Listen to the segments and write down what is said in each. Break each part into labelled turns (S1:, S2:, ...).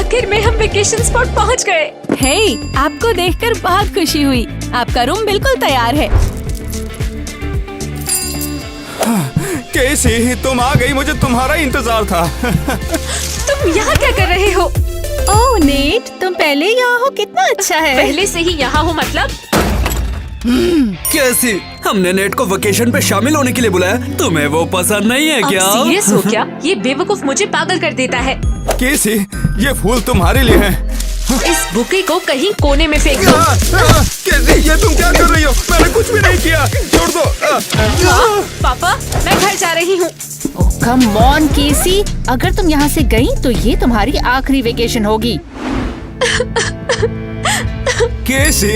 S1: आखिर में हम वेकेशन स्पॉट पहुंच गए।
S2: हे, आपको देखकर बहुत खुशी हुई। आपका रूम बिल्कुल तैयार है।
S3: कैसी तुम आ गई, मुझे तुम्हारा इंतजार था।
S1: तुम यहाँ क्या कर रहे हो?
S2: ओह नेट, तुम पहले यहाँ हो, कितना अच्छा है।
S1: पहले से ही यहाँ हो मतलब?
S4: कैसी? हमने नेट को वेकेशन पे शामिल होने के लिए बुलाया, तुम्हें वो पसंद नहीं है क्या?
S1: आप सीरियस हो क्या? ये बेवकूफ मुझे पागल कर देता है।
S3: कैसी, ये फूल तुम्हारे लिए हैं।
S1: इस बुके को कहीं कोने में फेंक दो।
S3: कैसी, ये तुम क्या कर रही हो? मैंने कुछ भी नहीं किया, छोड़ दो।
S1: पापा, मैं घर जा रही हूँ।
S2: ओह कम ऑन केसी, अगर तुम यहाँ से गई तो ये तुम्हारी आखिरी वेकेशन होगी।
S3: कैसी,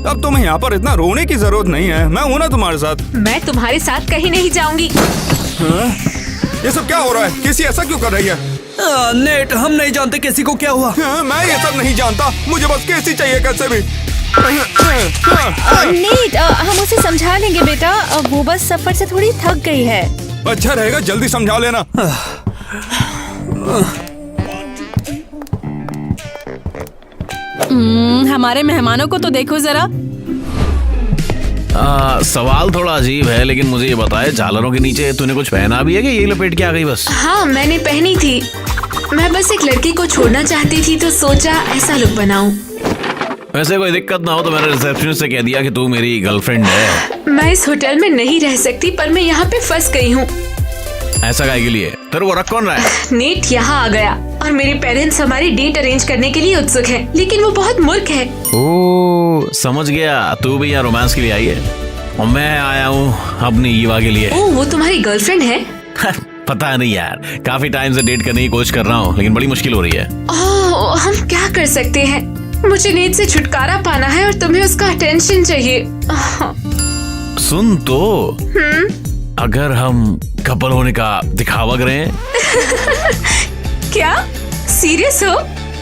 S3: अब तुम्हें यहाँ पर इतना रोने की जरूरत नहीं है, मैं हूँ ना तुम्हारे साथ।
S1: मैं तुम्हारे साथ कहीं नहीं जाऊंगी।
S3: ये सब क्या हो रहा है? कैसी ऐसा क्यों कर रही है?
S4: नेट, हम नहीं जानते कैसी को क्या हुआ।
S3: मैं ये सब नहीं जानता, मुझे बस कैसी चाहिए कैसे भी।
S2: नेट, हम उसे समझा लेंगे बेटा, वो बस सफर से थोड़ी थक गई है।
S3: अच्छा रहेगा, जल्दी समझा लेना।
S2: हमारे मेहमानों को तो देखो जरा।
S5: सवाल थोड़ा अजीब है, लेकिन मुझे ये बताए, झालरों के नीचे तूने कुछ पहना भी है कि यही लपेट के आ गई बस?
S1: हाँ, मैंने पहनी थी। मैं बस एक लड़की को छोड़ना चाहती थी तो सोचा ऐसा लुक बनाऊं।
S5: वैसे कोई दिक्कत ना हो तो मैंने रिसेप्शनिस्ट से कह दिया कि तू मेरी गर्लफ्रेंड है।
S1: मैं इस होटल में नहीं रह सकती, पर मैं यहाँ पे फंस गई हूँ।
S5: ऐसा काहे के लिए? तेरे को रख कौन रहा है?
S1: नेट यहाँ आ गया और मेरे पेरेंट्स हमारी डेट अरेंज करने के लिए उत्सुक हैं, लेकिन वो बहुत मूर्ख है।
S5: ओह समझ गया, तू भी यहाँ रोमांस के लिए आई है और मैं आया हूँ अपनी ईवा के लिए।
S1: ओह, वो तुम्हारी गर्लफ्रेंड है?
S5: पता नहीं यार, काफी टाइम से डेट करने की कोशिश कर रहा हूँ, लेकिन बड़ी मुश्किल हो रही है।
S1: ओह, हम क्या कर सकते हैं? मुझे नेट से छुटकारा पाना है और तुम्हें उसका अटेंशन चाहिए।
S5: सुन तो, अगर हम कपल होने का दिखावा करें?
S1: क्या सीरियस हो?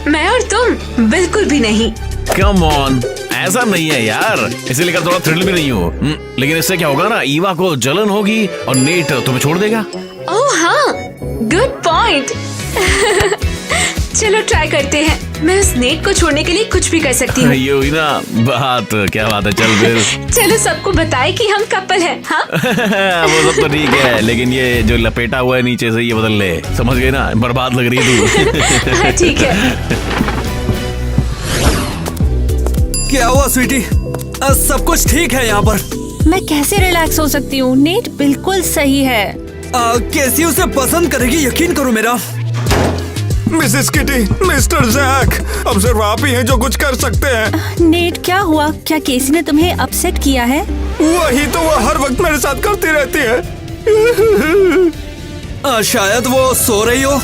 S1: मैं और तुम? बिल्कुल भी नहीं।
S5: कम ऑन, ऐसा नहीं है यार, इसे लेकर थोड़ा थ्रिल भी नहीं हो। लेकिन इससे क्या होगा ना, ईवा को जलन होगी और नेट तुम्हें छोड़ देगा।
S1: ओह हाँ, गुड पॉइंट। चलो ट्राई करते हैं। मैं उस नेट को छोड़ने के लिए कुछ भी कर सकती हूँ।
S5: ये हुई ना बात, क्या बात है, चल फिर।
S1: चलो सबको बताए कि हम कपल हैं, हाँ?
S5: वो सब तो ठीक है, लेकिन ये जो लपेटा हुआ है नीचे से ये बदल ले, समझ गए ना? बर्बाद लग रही है तू।
S1: हाँ ठीक है।
S4: क्या हुआ स्वीटी? सब कुछ ठीक है यहाँ पर?
S2: मैं कैसे रिलैक्स हो सकती हूँ? नेट बिल्कुल सही है।
S4: कैसी उसे पसंद करेगी, यकीन करो मेरा।
S3: मिसेस किटी, मिस्टर जैक, अब सिर्फ आप ही हैं जो कुछ कर सकते हैं।
S2: नेट क्या हुआ? क्या केसी ने तुम्हें अपसेट किया है?
S3: वही तो वो हर वक्त मेरे साथ करती रहती है।
S4: शायद वो सो रही हो।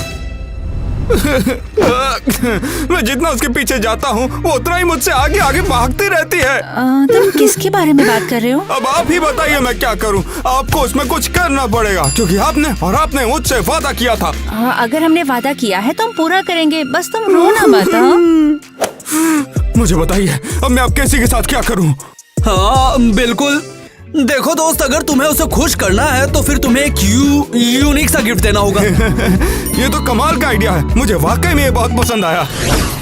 S3: मैं जितना उसके पीछे जाता हूँ वो उतना ही मुझसे आगे आगे भागती रहती है।
S2: तुम किसके बारे में बात कर रहे हो?
S3: अब आप ही बताइए मैं क्या करूँ? आपको उसमें कुछ करना पड़ेगा, क्योंकि आपने मुझसे वादा किया था।
S2: अगर हमने वादा किया है तो हम पूरा करेंगे, बस तुम रोना मत।
S3: मुझे बताइए अब मैं आप कैसी के साथ क्या करूँ?
S4: हाँ बिल्कुल, देखो दोस्त, अगर तुम्हें उसे खुश करना है तो फिर तुम्हें एक यूनिक सा गिफ्ट देना होगा।
S3: ये तो कमाल का आइडिया है, मुझे वाकई में ये बहुत पसंद आया।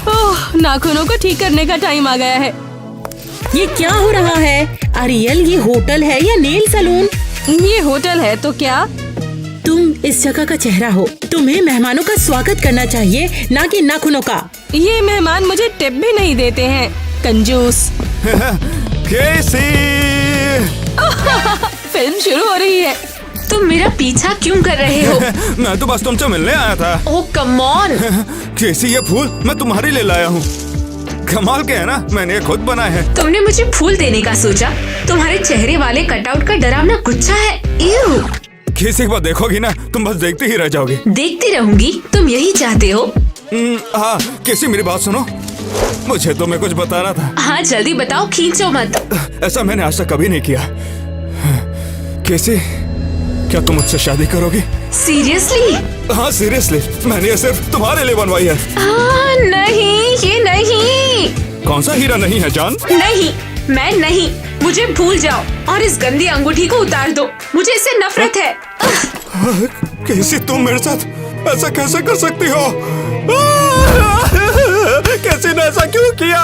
S2: ओह, नाखूनों को ठीक करने का टाइम आ गया है।
S6: ये क्या हो रहा है? अरियल, ये होटल है या नेल सलून?
S2: ये होटल है तो क्या?
S6: तुम इस जगह का चेहरा हो, तुम्हें मेहमानों का स्वागत करना चाहिए, ना कि नाखूनों का।
S2: ये मेहमान मुझे टिप भी नहीं देते हैं, कंजूस।
S3: कैसी?
S2: फिल्म शुरू हो रही है।
S1: तुम मेरा पीछा क्यों कर रहे हो?
S3: मैं तो बस तुमसे मिलने आया था।
S1: ओह कम ऑन।
S3: कैसी, ये फूल मैं तुम्हारे लिए लाया हूँ। कमाल के है ना, मैंने ये खुद बनाए हैं।
S1: तुमने मुझे फूल देने का सोचा? तुम्हारे चेहरे वाले कटआउट का डरावना गुच्छा है। इव।
S3: किसी एक बार देखोगी ना, तुम बस देखती ही रह जाओगी।
S1: देखती रहूंगी, तुम यही चाहते हो?
S3: हाँ कैसी, मेरी बात सुनो, मुझे तुम्हें कुछ बताना था।
S1: हाँ जल्दी बताओ, खींचो मत।
S3: ऐसा मैंने आज तक कभी नहीं किया। कैसी, क्या तुम मुझसे शादी करोगी?
S1: सीरियसली?
S3: हाँ सीरियसली, मैंने ये सिर्फ तुम्हारे लिए बनवाई है।
S1: नहीं, ये नहीं।
S3: कौन सा हीरा नहीं है जान?
S1: नहीं, मैं नहीं। मुझे भूल जाओ और इस गंदी अंगूठी को उतार दो, मुझे इससे नफरत है।
S3: कैसी, तुम मेरे साथ ऐसा कैसे कर सकती हो? ऐसा क्यों किया?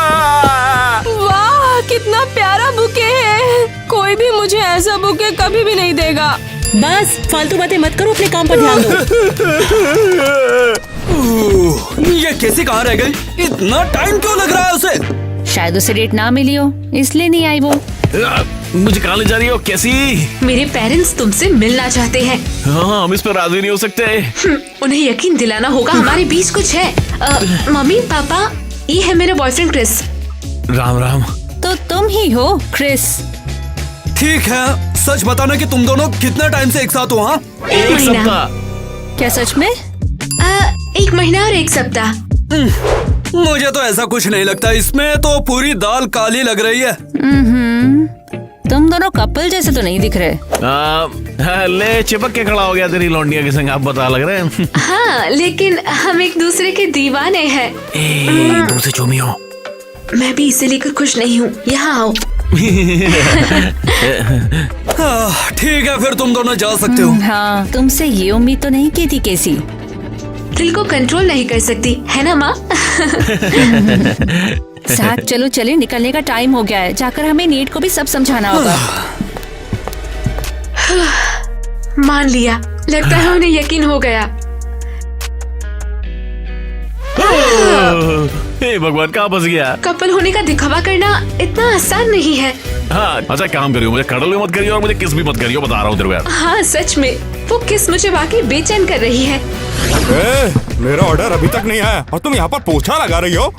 S7: वाह, कितना प्यारा बुके है। कोई भी मुझे ऐसा बुके कभी भी नहीं देगा।
S6: बस फालतू बातें मत करो, अपने काम पर ध्यान दो।
S4: ये कैसी कहाँ रह गई? इतना टाइम क्यों लग रहा है उसे?
S2: शायद उसे डेट ना मिली हो, इसलिए नहीं आई वो।
S5: मुझे कहाँ ले जा रही हो कैसी?
S1: मेरे पेरेंट्स तुमसे मिलना चाहते हैं।
S5: हाँ, हम इस पर राजी नहीं हो सकते।
S1: उन्हें यकीन दिलाना होगा हमारे बीच कुछ है। मम्मी पापा, ये है मेरा बॉयफ्रेंड क्रिस।
S5: राम राम।
S2: तो तुम ही हो क्रिस?
S4: ठीक है, सच बताना कि तुम दोनों कितने टाइम से एक साथ हो? हाँ,
S5: एक
S1: महीना।
S5: सप्ताह।
S2: क्या सच में?
S1: 1 महीना और 1 सप्ताह।
S4: मुझे तो ऐसा कुछ नहीं लगता, इसमें तो पूरी दाल काली लग रही है।
S2: तुम दोनों कपल जैसे तो नहीं दिख रहे।
S5: ले चिपक के खड़ा हो गया तेरी लौंडिया के संग, आप बता लग रहे हैं।
S1: हाँ, लेकिन हम एक दूसरे के दीवाने हैं।
S5: दूर से चूमी हो।
S1: मैं भी इसे लेकर खुश नहीं हूँ। यहाँ आओ।
S4: ठीक है, फिर तुम दोनों जा सकते हो।
S2: हाँ, तुमसे ये उम्मीद तो नहीं की थी कैसी।
S1: दिल को कंट्रोल नहीं कर सकती है ना माँ?
S2: साथ चलो, चले, निकलने का टाइम हो गया है। जाकर हमें नीट को भी सब समझाना होगा।
S1: मान लिया, लगता है उन्हें यकीन हो गया।
S5: हे भगवान, कहाँ फंस गया?
S1: कपल होने का दिखावा करना इतना आसान नहीं है।
S5: हाँ, अच्छा काम करियो, मुझे कडल भी मत करियो और मुझे किस भी मत करियो, बता रहा हूँ तेरे को यार।
S1: हाँ सच में, वो किस मुझे वाकई बेचैन कर रही है।
S3: मेरा ऑर्डर अभी तक नहीं आया और तुम यहाँ पर पोछा लगा रही हो।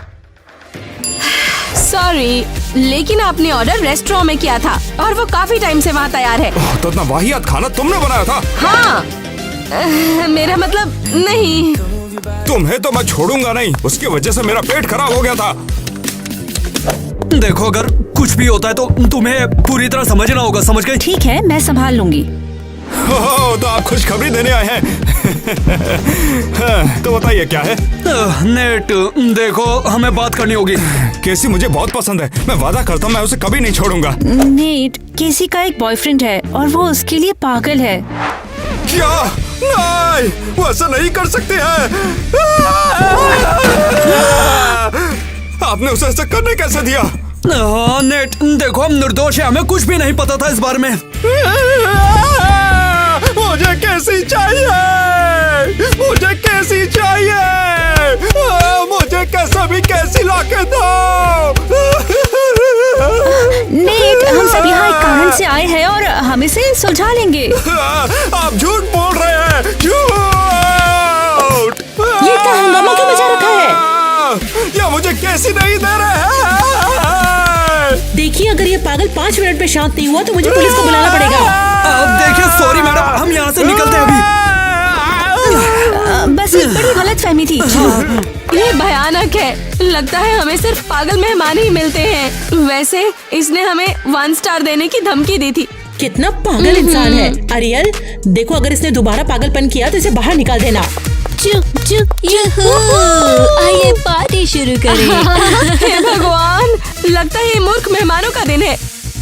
S7: सॉरी, लेकिन आपने ऑर्डर रेस्टोरेंट में किया था और वो काफी टाइम से वहाँ तैयार है।
S3: तो इतना वाहियात खाना तुमने बनाया था?
S7: हाँ, मेरा मतलब नहीं।
S3: तुम्हें तो मैं छोड़ूंगा नहीं, उसकी वजह से मेरा पेट खराब हो गया था।
S4: देखो, अगर कुछ भी होता है तो तुम्हें पूरी तरह समझना होगा, समझ गई?
S2: ठीक है, मैं संभाल लूंगी।
S3: तो आप खुशखबरी देने आए हैं। हाँ, तो बताइए क्या है?
S4: नेट, देखो, हमें बात करनी होगी।
S3: केसी मुझे बहुत पसंद है, मैं वादा करता हूँ मैं उसे कभी नहीं छोड़ूंगा।
S2: नेट, केसी का एक बॉयफ्रेंड है और वो उसके लिए पागल है।
S3: क्या? नहीं, वो ऐसा नहीं कर सकते हैं। आपने उसे ऐसा करने कैसे दिया?
S4: हाँ नेट, देखो, हम निर्दोष है, हमें कुछ भी नहीं पता था इस बारे में।
S3: मुझे कैसी चाहिए, मुझे कैसी चाहिए, मुझे कैसा भी कैसी लाके दो।
S2: नेट, हम सब यहाँ एक कारण से आए हैं और हम इसे सुलझा लेंगे।
S3: आप झूठ बोल रहे हैं, झूठ।
S6: ये क्या हंगामा क्यों मचा रखा है?
S3: या मुझे कैसी नहीं दे रहे हैं।
S6: देखिए, अगर ये पागल 5 मिनट में शांत नहीं हुआ तो मुझे पुलिस को बुलाना पड़ेगा।
S4: अब देखिए, सॉरी मैडम, हम यहाँ से निकलते हैं अभी।
S2: बस एक बड़ी गलतफहमी थी।
S7: ये भयानक है। लगता है हमें सिर्फ पागल मेहमान ही मिलते हैं। वैसे इसने हमें 1 स्टार देने की धमकी दी थी।
S6: कितना पागल इंसान है। अरियल, देखो, अगर इसने दोबारा पागलपन किया तो इसे बाहर निकाल देना।
S8: चुप चुप, आइए पार्टी शुरू करें।
S7: हे भगवान, लगता है ये मूर्ख मेहमानों का दिन है।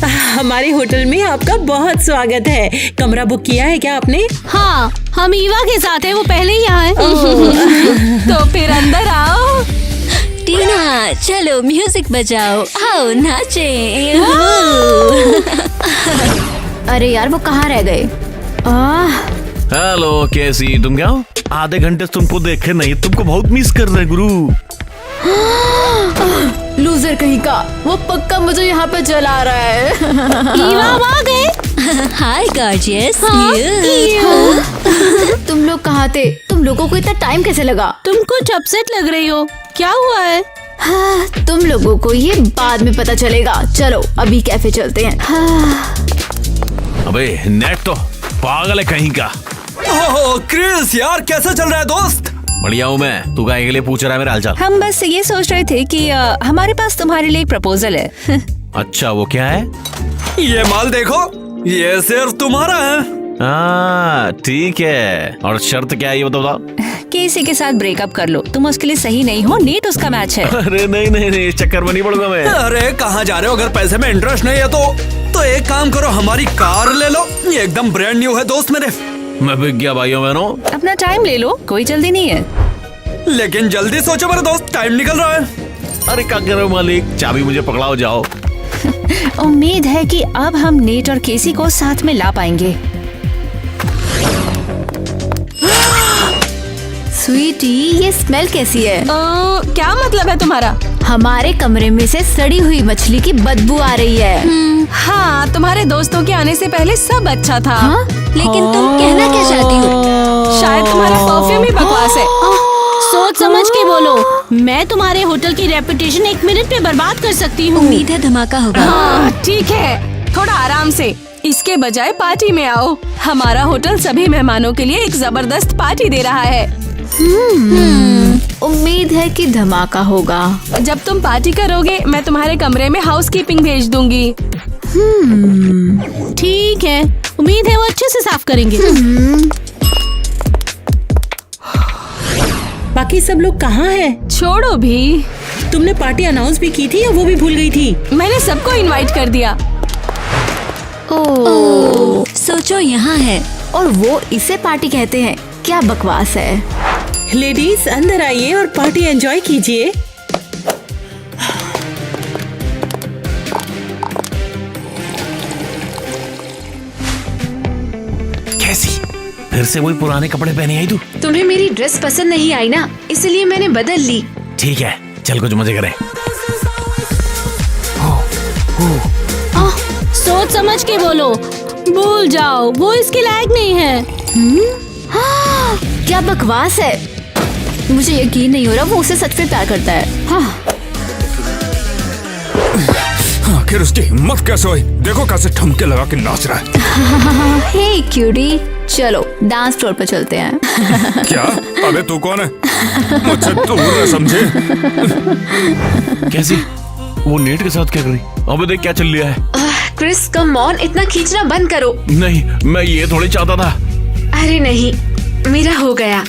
S6: हमारे होटल में आपका बहुत स्वागत है। कमरा बुक किया है क्या आपने?
S8: हाँ, हम ईवा के साथ हैं, वो पहले ही यहाँ है।
S7: तो फिर अंदर आओ।
S8: टीना, चलो म्यूजिक बजाओ, आओ नाचे।
S2: अरे यार, वो कहाँ रह गए?
S5: हेलो कैसी, तुम क्या हो? आधे घंटे से तुमको देखे नहीं, तुमको बहुत मिस कर रहे हैं गुरु।
S2: लूजर कहीं का, वो पक्का मुझे यहाँ पे जला रहा है।
S8: ईवा आ गए। हाय गॉर्जियस।
S2: तुम लोग कहाँ थे? तुम लोगों को इतना टाइम कैसे लगा?
S8: तुम कुछ अपसेट लग रही हो, क्या हुआ है?
S2: हाँ, तुम लोगों को ये बाद में पता चलेगा। चलो अभी कैफे चलते हैं। हाँ।
S5: अबे नेट तो पागल है कहीं का।
S4: ओह क्रिस यार, कैसा चल रहा है दोस्त?
S5: बढ़िया हूँ मैं, तू काहे के लिए पूछ रहा है मेरा हालचाल?
S2: हम बस ये सोच रहे थे कि हमारे पास तुम्हारे लिए एक प्रपोजल है।
S5: अच्छा, वो क्या है?
S4: ये माल देखो, ये सिर्फ तुम्हारा है।
S5: हाँ ठीक है, और शर्त क्या है ये बताओ?
S2: केसी के साथ ब्रेकअप कर लो, तुम उसके लिए सही नहीं हो, नीट उसका मैच है।
S5: अरे नहीं नहीं नहीं, इस चक्कर में नहीं पड़ूंगा मैं।
S4: अरे कहाँ जा रहे हो? अगर पैसे में इंटरेस्ट नहीं है तो एक काम करो, हमारी कार ले लो, ये एकदम ब्रांड न्यू है दोस्त मेरे।
S5: मैं बिक गया भाइयों बहनों।
S2: अपना टाइम ले लो, कोई जल्दी नहीं है।
S4: लेकिन जल्दी सोचो मेरे दोस्त, टाइम निकल रहा है।
S5: अरे क्या करो मालिक, चाबी मुझे पकड़ाओ जाओ।
S2: उम्मीद है कि अब हम नेट और केसी को साथ में ला पाएंगे।
S8: स्वीटी, ये स्मेल कैसी है?
S7: क्या मतलब है तुम्हारा?
S8: हमारे कमरे में से सड़ी हुई मछली की बदबू आ रही है।
S7: हाँ, तुम्हारे दोस्तों के आने से पहले सब अच्छा था।
S8: हाँ? लेकिन तुम कहना क्या चाहती हो?
S7: शायद तुम्हारा परफ्यूम ही बकवास है।
S9: सोच समझ के बोलो, मैं तुम्हारे होटल की रेपुटेशन 1 मिनट में बर्बाद कर सकती हूँ।
S8: उम्मीद है धमाका होगा।
S7: हाँ, ठीक है, थोड़ा आराम से। इसके बजाय पार्टी में आओ। हमारा होटल सभी मेहमानों के लिए एक जबरदस्त पार्टी दे रहा है।
S8: उम्मीद है कि धमाका होगा।
S7: जब तुम पार्टी करोगे, मैं तुम्हारे कमरे में हाउसकीपिंग भेज दूंगी।
S9: ठीक है, उम्मीद है वो अच्छे से साफ करेंगे।
S6: बाकी सब लोग कहाँ हैं?
S7: छोड़ो भी।
S6: तुमने पार्टी अनाउंस भी की थी या वो भी भूल गई थी?
S7: मैंने सबको इनवाइट कर दिया।
S8: ओह, सोचो यहाँ है और वो इसे पार्टी कहते हैं। क्या बकवास है।
S6: लेडीज अंदर आइए और पार्टी एंजॉय कीजिए।
S5: कैसी फिर से वही पुराने कपड़े पहने आई तू?
S1: तुम्हें मेरी ड्रेस पसंद नहीं आई ना, इसलिए मैंने बदल ली।
S5: ठीक है, चल कुछ मजे करें।
S9: सोच समझ के बोलो, भूल जाओ, वो इसके लायक नहीं है।
S8: क्या बकवास है। मुझे यकीन नहीं हो रहा वो उसे सच में प्यार करता है।
S3: आखिर उसकी हिम्मत कैसे हुई? देखो कैसे ठुमके लगा के नाच रहा है।
S8: हे क्यूटी, चलो डांस फ्लोर पर चलते हैं।
S3: क्या? अबे तू कौन है? मुझसे दूर रह, समझे?
S5: कैसी वो नेट के साथ क्या कर रही? अबे देख क्या चल रहा है।
S1: क्रिस कम ऑन, इतना खींचना बंद करो।
S5: नहीं, मैं ये थोड़ी चाहता था।
S1: अरे नहीं, मेरा हो गया।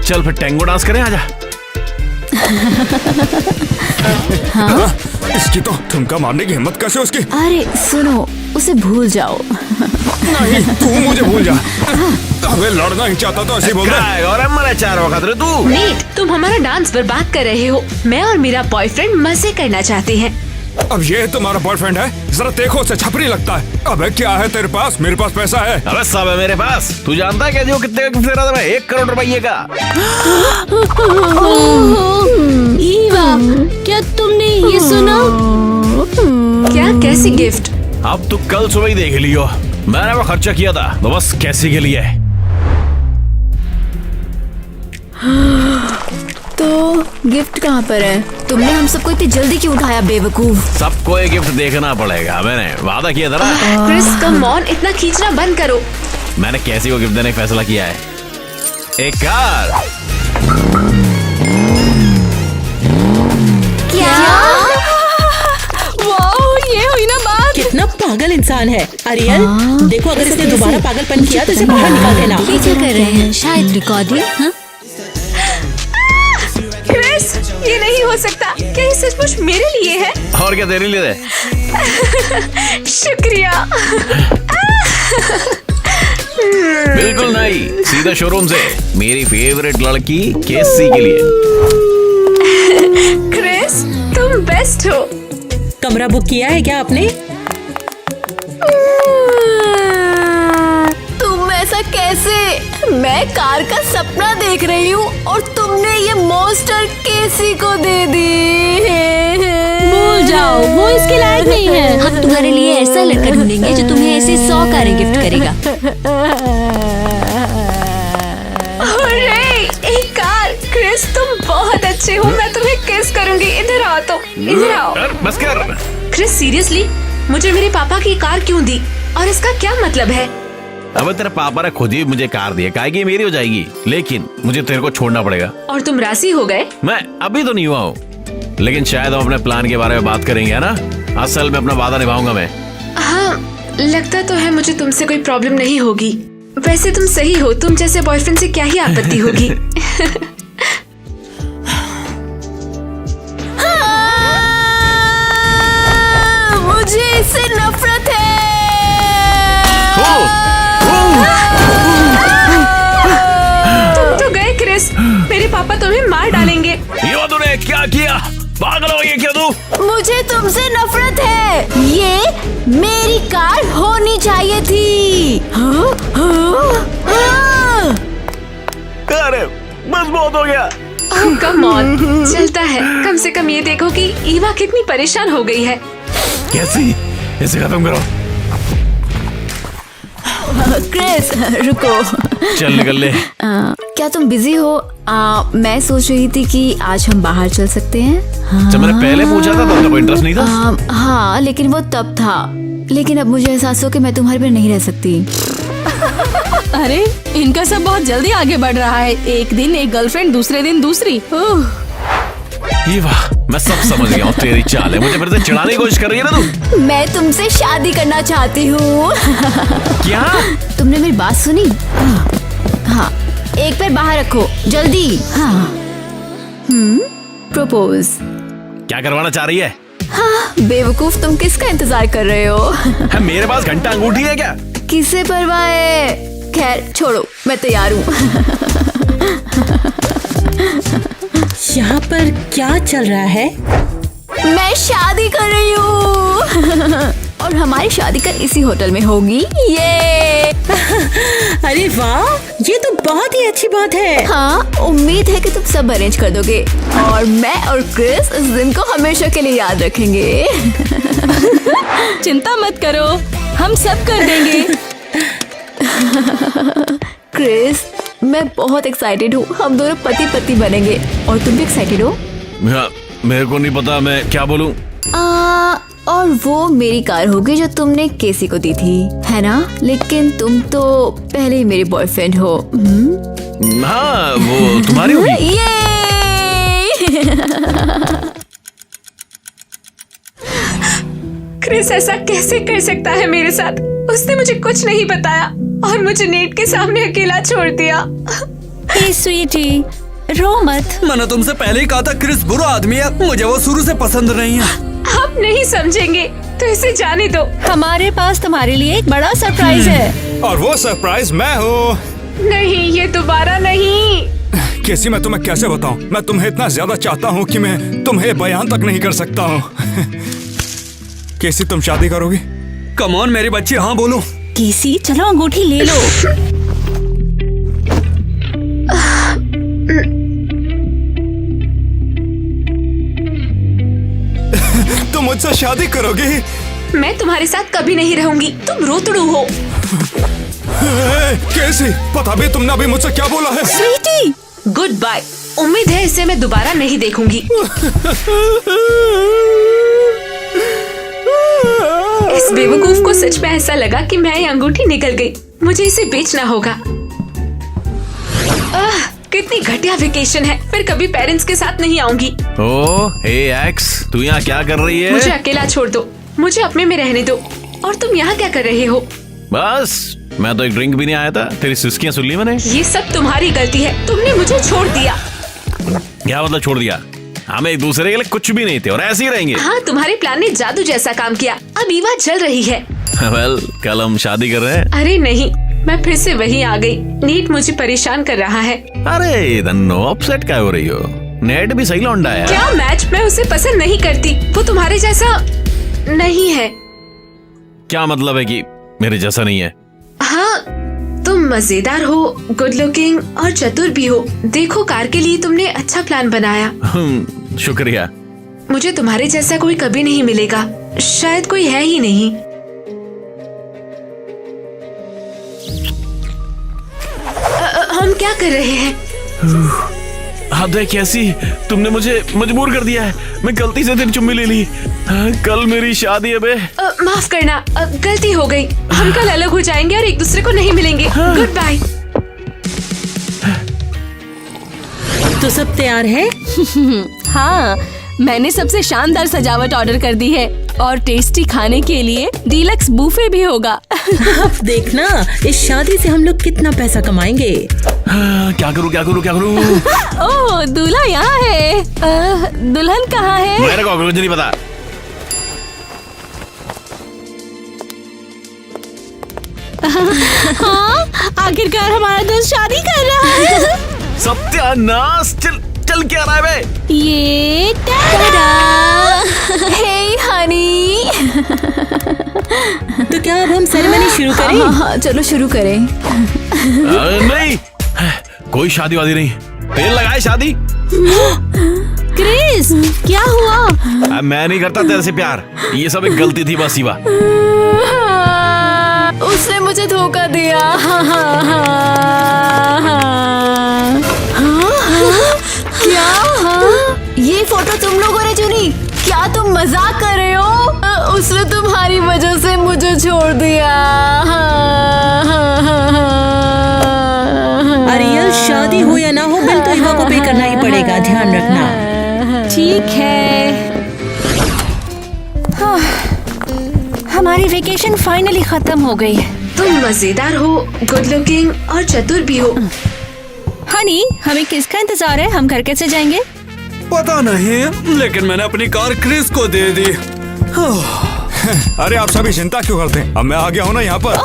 S5: चल फिर टैंगो डांस करें, आजा।
S3: हाँ? इसकी तो ठुमका मारने की हिम्मत कैसे उसकी?
S8: अरे सुनो, उसे भूल जाओ।
S3: नहीं, तू मुझे भूल जा। अबे लड़ना ही चाहता तो ऐसे बोल रहा।
S5: और मरे चार वक्त रे तू।
S1: नीट, तुम हमारा डांस बर्बाद कर रहे हो। मैं और मेरा बॉयफ्रेंड मजे करना चाहते हैं।
S3: अब ये तुम्हारा बॉयफ्रेंड है? जरा देखो, उसे छपरी लगता है। अबे क्या है तेरे पास? मेरे पास पैसा है।
S5: अबे सब है मेरे पास। तू जानता है क्या जो कितने का गिफ्ट दे रहा था मैं? 1 करोड़ रुपये का।
S9: ईवा, क्या तुमने ये सुना?
S1: क्या? कैसी गिफ्ट?
S5: अब तू कल सुबह ही देख लियो। मैंने वो खर्चा किया था तो बस कैसी के लिए।
S8: तो गिफ्ट कहाँ पर है? तुमने हम सबको इतनी जल्दी क्यों उठाया बेवकूफ?
S5: सबको एक गिफ्ट देखना पड़ेगा। मैंने वादा किया था ना।
S1: क्रिस कम ऑन, इतना खींचना बंद करो।
S5: मैंने कैसी को गिफ्ट देने का फैसला किया है। एक कार।
S8: क्या?
S7: वाओ, ये हुई ना बात।
S6: कितना पागल इंसान है। अरियल, देखो अगर इसने दोबारा पागलपन किया तो इसे बाहर निकाल देना।
S8: ये क्या कर रहे हैं? शायद रिकॉर्डिंग। हाँ?
S1: क्रिस, ये नहीं हो सकता। क्या ये सचमुच मेरे लिए है?
S5: और क्या तेरे लिए है?
S1: शुक्रिया।
S5: बिल्कुल नहीं, सीधा शोरूम से मेरी फेवरेट लड़की केसी के लिए।
S1: क्रिस, तुम बेस्ट हो।
S6: कमरा बुक किया है क्या आपने?
S8: तुम ऐसा कैसे? मैं कार का सपना देख रही हूँ और तुमने ये मॉन्स्टर केसी को दे दी।
S9: भूल जाओ, वो इसके लायक नहीं है।
S8: हम तुम्हारे लिए ऐसा लड़का ढूंढेंगे जो तुम्हें ऐसे 100 कारें गिफ्ट करेगा।
S1: अरे, एक कार। क्रिस, तुम बहुत अच्छे हो। मैं तुम्हें किस करूंगी। इधर आओ तो, इधर आओ।
S5: बस कर।
S1: क्रिस, सीरियसली, मुझे मेरे पापा की कार क्यों दी और इसका क्या मतलब है?
S5: अब तेरे पापा ने खुद ही मुझे कार दी है, काहे मेरी हो जाएगी, लेकिन मुझे तेरे को छोड़ना पड़ेगा।
S1: और तुम राजी हो गए?
S5: मैं अभी तो नहीं हुआ हूँ, लेकिन शायद हम अपने प्लान के बारे में बात करेंगे, है ना? असल में अपना वादा निभाऊंगा मैं।
S1: हाँ, लगता तो है मुझे तुमसे कोई प्रॉब्लम नहीं होगी। वैसे तुम सही हो, तुम जैसे बॉयफ्रेंड से क्या ही आपत्ति होगी।
S8: मुझे इससे नफरत है।
S1: तुम तो गए क्रिस। क्रिस, मेरे पापा तुम्हें मार डालेंगे।
S5: ये तूने क्या किया? पागल हो गई क्या तू?
S8: मुझे तुमसे नफरत है। ये मेरी कार होनी चाहिए थी। हाँ? हाँ? हाँ?
S5: अरे बस बहुत हो गया।
S1: कम ऑन, चलता है। कम से कम ये देखो कि ईवा कितनी परेशान हो गई है।
S5: कैसी? इसे खत्म करो।
S8: क्रिस रुको।
S5: चल निकल ले।
S8: क्या तुम बिजी हो? मैं सोच रही थी कि आज हम बाहर चल सकते हैं।
S5: जब मैंने पहले पूछा था तो कोई इंटरेस्ट नहीं था।
S8: हाँ, लेकिन वो तब था। लेकिन अब मुझे एहसास हो कि मैं तुम्हारे बिना नहीं रह सकती।
S7: अरे इनका सब बहुत जल्दी आगे बढ़ रहा है। एक दिन एक गर्लफ्रेंड, दूसरे दिन दूसरी।
S5: ये वाह, मैं सब समझ गया हूँ। तेरी चाल है। मुझे फिर से चिढ़ाने की कोशिश कर रही है ना तू।
S8: मैं तुमसे शादी करना चाहती हूँ।
S5: क्या?
S8: तुमने मेरी बात सुनी? हाँ, एक पैर बाहर रखो जल्दी। हाँ। प्रपोज।
S5: क्या करवाना चाह रही है?
S8: हाँ, बेवकूफ, तुम किसका इंतजार कर रहे हो?
S5: है, मेरे पास घंटा अंगूठी है क्या?
S8: किसे परवाह है? खैर छोड़ो, मैं तैयार हूँ।
S6: यहाँ पर क्या चल रहा है?
S8: मैं शादी कर रही हूँ। और हमारी शादी का इसी होटल में होगी। ये
S6: अरे वाह, ये तो बहुत ही अच्छी बात है।
S8: हाँ, उम्मीद है कि तुम सब अरेंज कर दोगे और मैं और क्रिस इस दिन को हमेशा के लिए याद रखेंगे।
S7: चिंता मत करो, हम सब कर देंगे।
S8: क्रिस, मैं बहुत एक्साइटेड हूँ। हम दोनों पति पत्नी बनेंगे। और तुम भी एक्साइटेड हो?
S5: मेरे को नहीं पता मैं क्या बोलूं।
S8: और वो मेरी कार होगी जो तुमने केसी को दी थी, है ना? लेकिन तुम तो पहले ही मेरे बॉयफ्रेंड हो।
S5: हाँ, वो तुम्हारी होगी।
S8: ये
S1: क्रिस ऐसा कैसे कर सकता है मेरे साथ? उसने मुझे कुछ नहीं बताया और मुझे नेट के सामने अकेला छोड़ दिया।
S2: हे स्वीटी, रो मत।
S4: मैंने तुमसे पहले ही कहा था क्रिस बुरा आदमी है। मुझे वो शुरू से पसंद नहीं है।
S1: आप नहीं समझेंगे तो इसे जाने दो।
S2: हमारे पास तुम्हारे लिए एक बड़ा सरप्राइज है।
S3: और वो सरप्राइज मैं हूँ।
S1: नहीं, ये दोबारा नहीं।
S3: केसी, मैं तुम्हें कैसे बताऊं? मैं तुम्हें इतना ज्यादा चाहता हूँ कि मैं तुम्हें बयान तक नहीं कर सकता हूँ। केसी, तुम शादी करोगी?
S4: कम ऑन मेरी बच्ची, हाँ बोलो।
S2: केसी, चलो अंगूठी ले लो।
S3: तुम मुझसे शादी करोगी?
S1: मैं तुम्हारे साथ कभी नहीं रहूंगी। तुम रोतड़ू हो।
S3: केसी, पता भी तुमने अभी मुझसे क्या बोला है?
S1: Sweetie, goodbye. उम्मीद है इसे मैं दोबारा नहीं देखूंगी। इस बेवकूफ को सच में ऐसा लगा कि मैं ये अंगूठी निकल गई। मुझे इसे बेचना होगा। कितनी घटिया वेकेशन है। फिर कभी पेरेंट्स के साथ नहीं आऊंगी।
S5: ओ, हे एक्स, तू यहाँ क्या कर रही है?
S1: मुझे अकेला छोड़ दो। मुझे अपने में रहने दो। और तुम यहाँ क्या कर रहे हो?
S5: बस, मैं तो एक ड्रिंक भी नहीं आया था। तेरी सिस्कियाँ सुन ली मैंने।
S1: ये सब तुम्हारी गलती है। तुमने मुझे छोड़ दिया।
S5: क्या मतलब छोड़ दिया? हम एक दूसरे के लिए कुछ भी नहीं थे और ऐसे ही रहेंगे।
S1: हाँ, तुम्हारे प्लान ने जादू जैसा काम किया। अब ईवा जल रही है।
S5: वेल, कल हम शादी कर रहे हैं।
S1: अरे नहीं, मैं फिर से वहीं आ गई। नीट मुझे परेशान कर रहा है।
S5: अरे धन्नो, अपसेट क्या हो रही हो? नेट भी सही लौंडा है।
S1: क्या मैच? मैं उसे पसंद नहीं करती। वो तुम्हारे जैसा नहीं है।
S5: क्या मतलब है कि मेरे जैसा नहीं है?
S1: हाँ, तुम मजेदार हो, गुड लुकिंग और चतुर भी हो। देखो, कार के लिए तुमने अच्छा प्लान बनाया।
S5: शुक्रिया।
S1: मुझे तुम्हारे जैसा कोई कभी नहीं मिलेगा। शायद कोई है ही नहीं। हम क्या कर रहे हैं?
S5: हाँ देख कैसी, तुमने मुझे मजबूर कर दिया है। मैं गलती से तेरी चुम्मी ले ली। कल मेरी शादी है बे।
S1: माफ करना, गलती हो गई। हम कल अलग हो जाएंगे और एक दूसरे को नहीं मिलेंगे। Goodbye.
S6: तो सब तैयार है?
S7: हाँ, मैंने सबसे शानदार सजावट ऑर्डर कर दी है और टेस्टी खाने के लिए डीलक्स बुफे भी होगा।
S6: अब देखना, इस शादी से हम लोग कितना पैसा कमाएंगे।
S5: क्या करूँ क्या करूँ क्या करूँ?
S7: ओह, दूल्हा यहाँ है। दुल्हन कहाँ है?
S5: मेरे को कुछ नहीं पता।
S9: हाँ, आखिरकार हमारा दोस्त शादी कर रहा है।
S5: सत्यानाश! चल चल क्या रहा है बे?
S9: ये
S8: हे हनी।
S6: तो क्या अब हम सेरेमनी शुरू करें?
S8: हाँ, चलो शुरू करें।
S5: नहीं, कोई शादी वादी नहीं। तेल लगाए शादी।
S9: क्रिस, क्या हुआ?
S5: मैं नहीं करता तेरे से प्यार। ये सब एक गलती थी बस ईवा।
S8: उसने मुझे धोखा दिया। क्या? ये फोटो तुम लोगों ने चुनी? क्या तुम मजाक कर रहे हो? उसने तुम्हारी वजह से मुझे छोड़ दिया।
S6: अरियल, शादी हो या ना हो, बिल तो ईवा को पे करना ही पड़ेगा, ध्यान रखना।
S7: ठीक है।
S2: हमारी वेकेशन फाइनली खत्म हो गई है।
S1: तुम मजेदार हो, गुड लुकिंग और चतुर भी हो।
S2: हनी, हमें किसका इंतजार है? हम घर कैसे जाएंगे?
S4: पता नहीं, लेकिन मैंने अपनी कार क्रिस को दे दी।
S3: अरे आप सभी चिंता क्यों करते हैं? अब मैं आ गया हूँ ना यहाँ पर।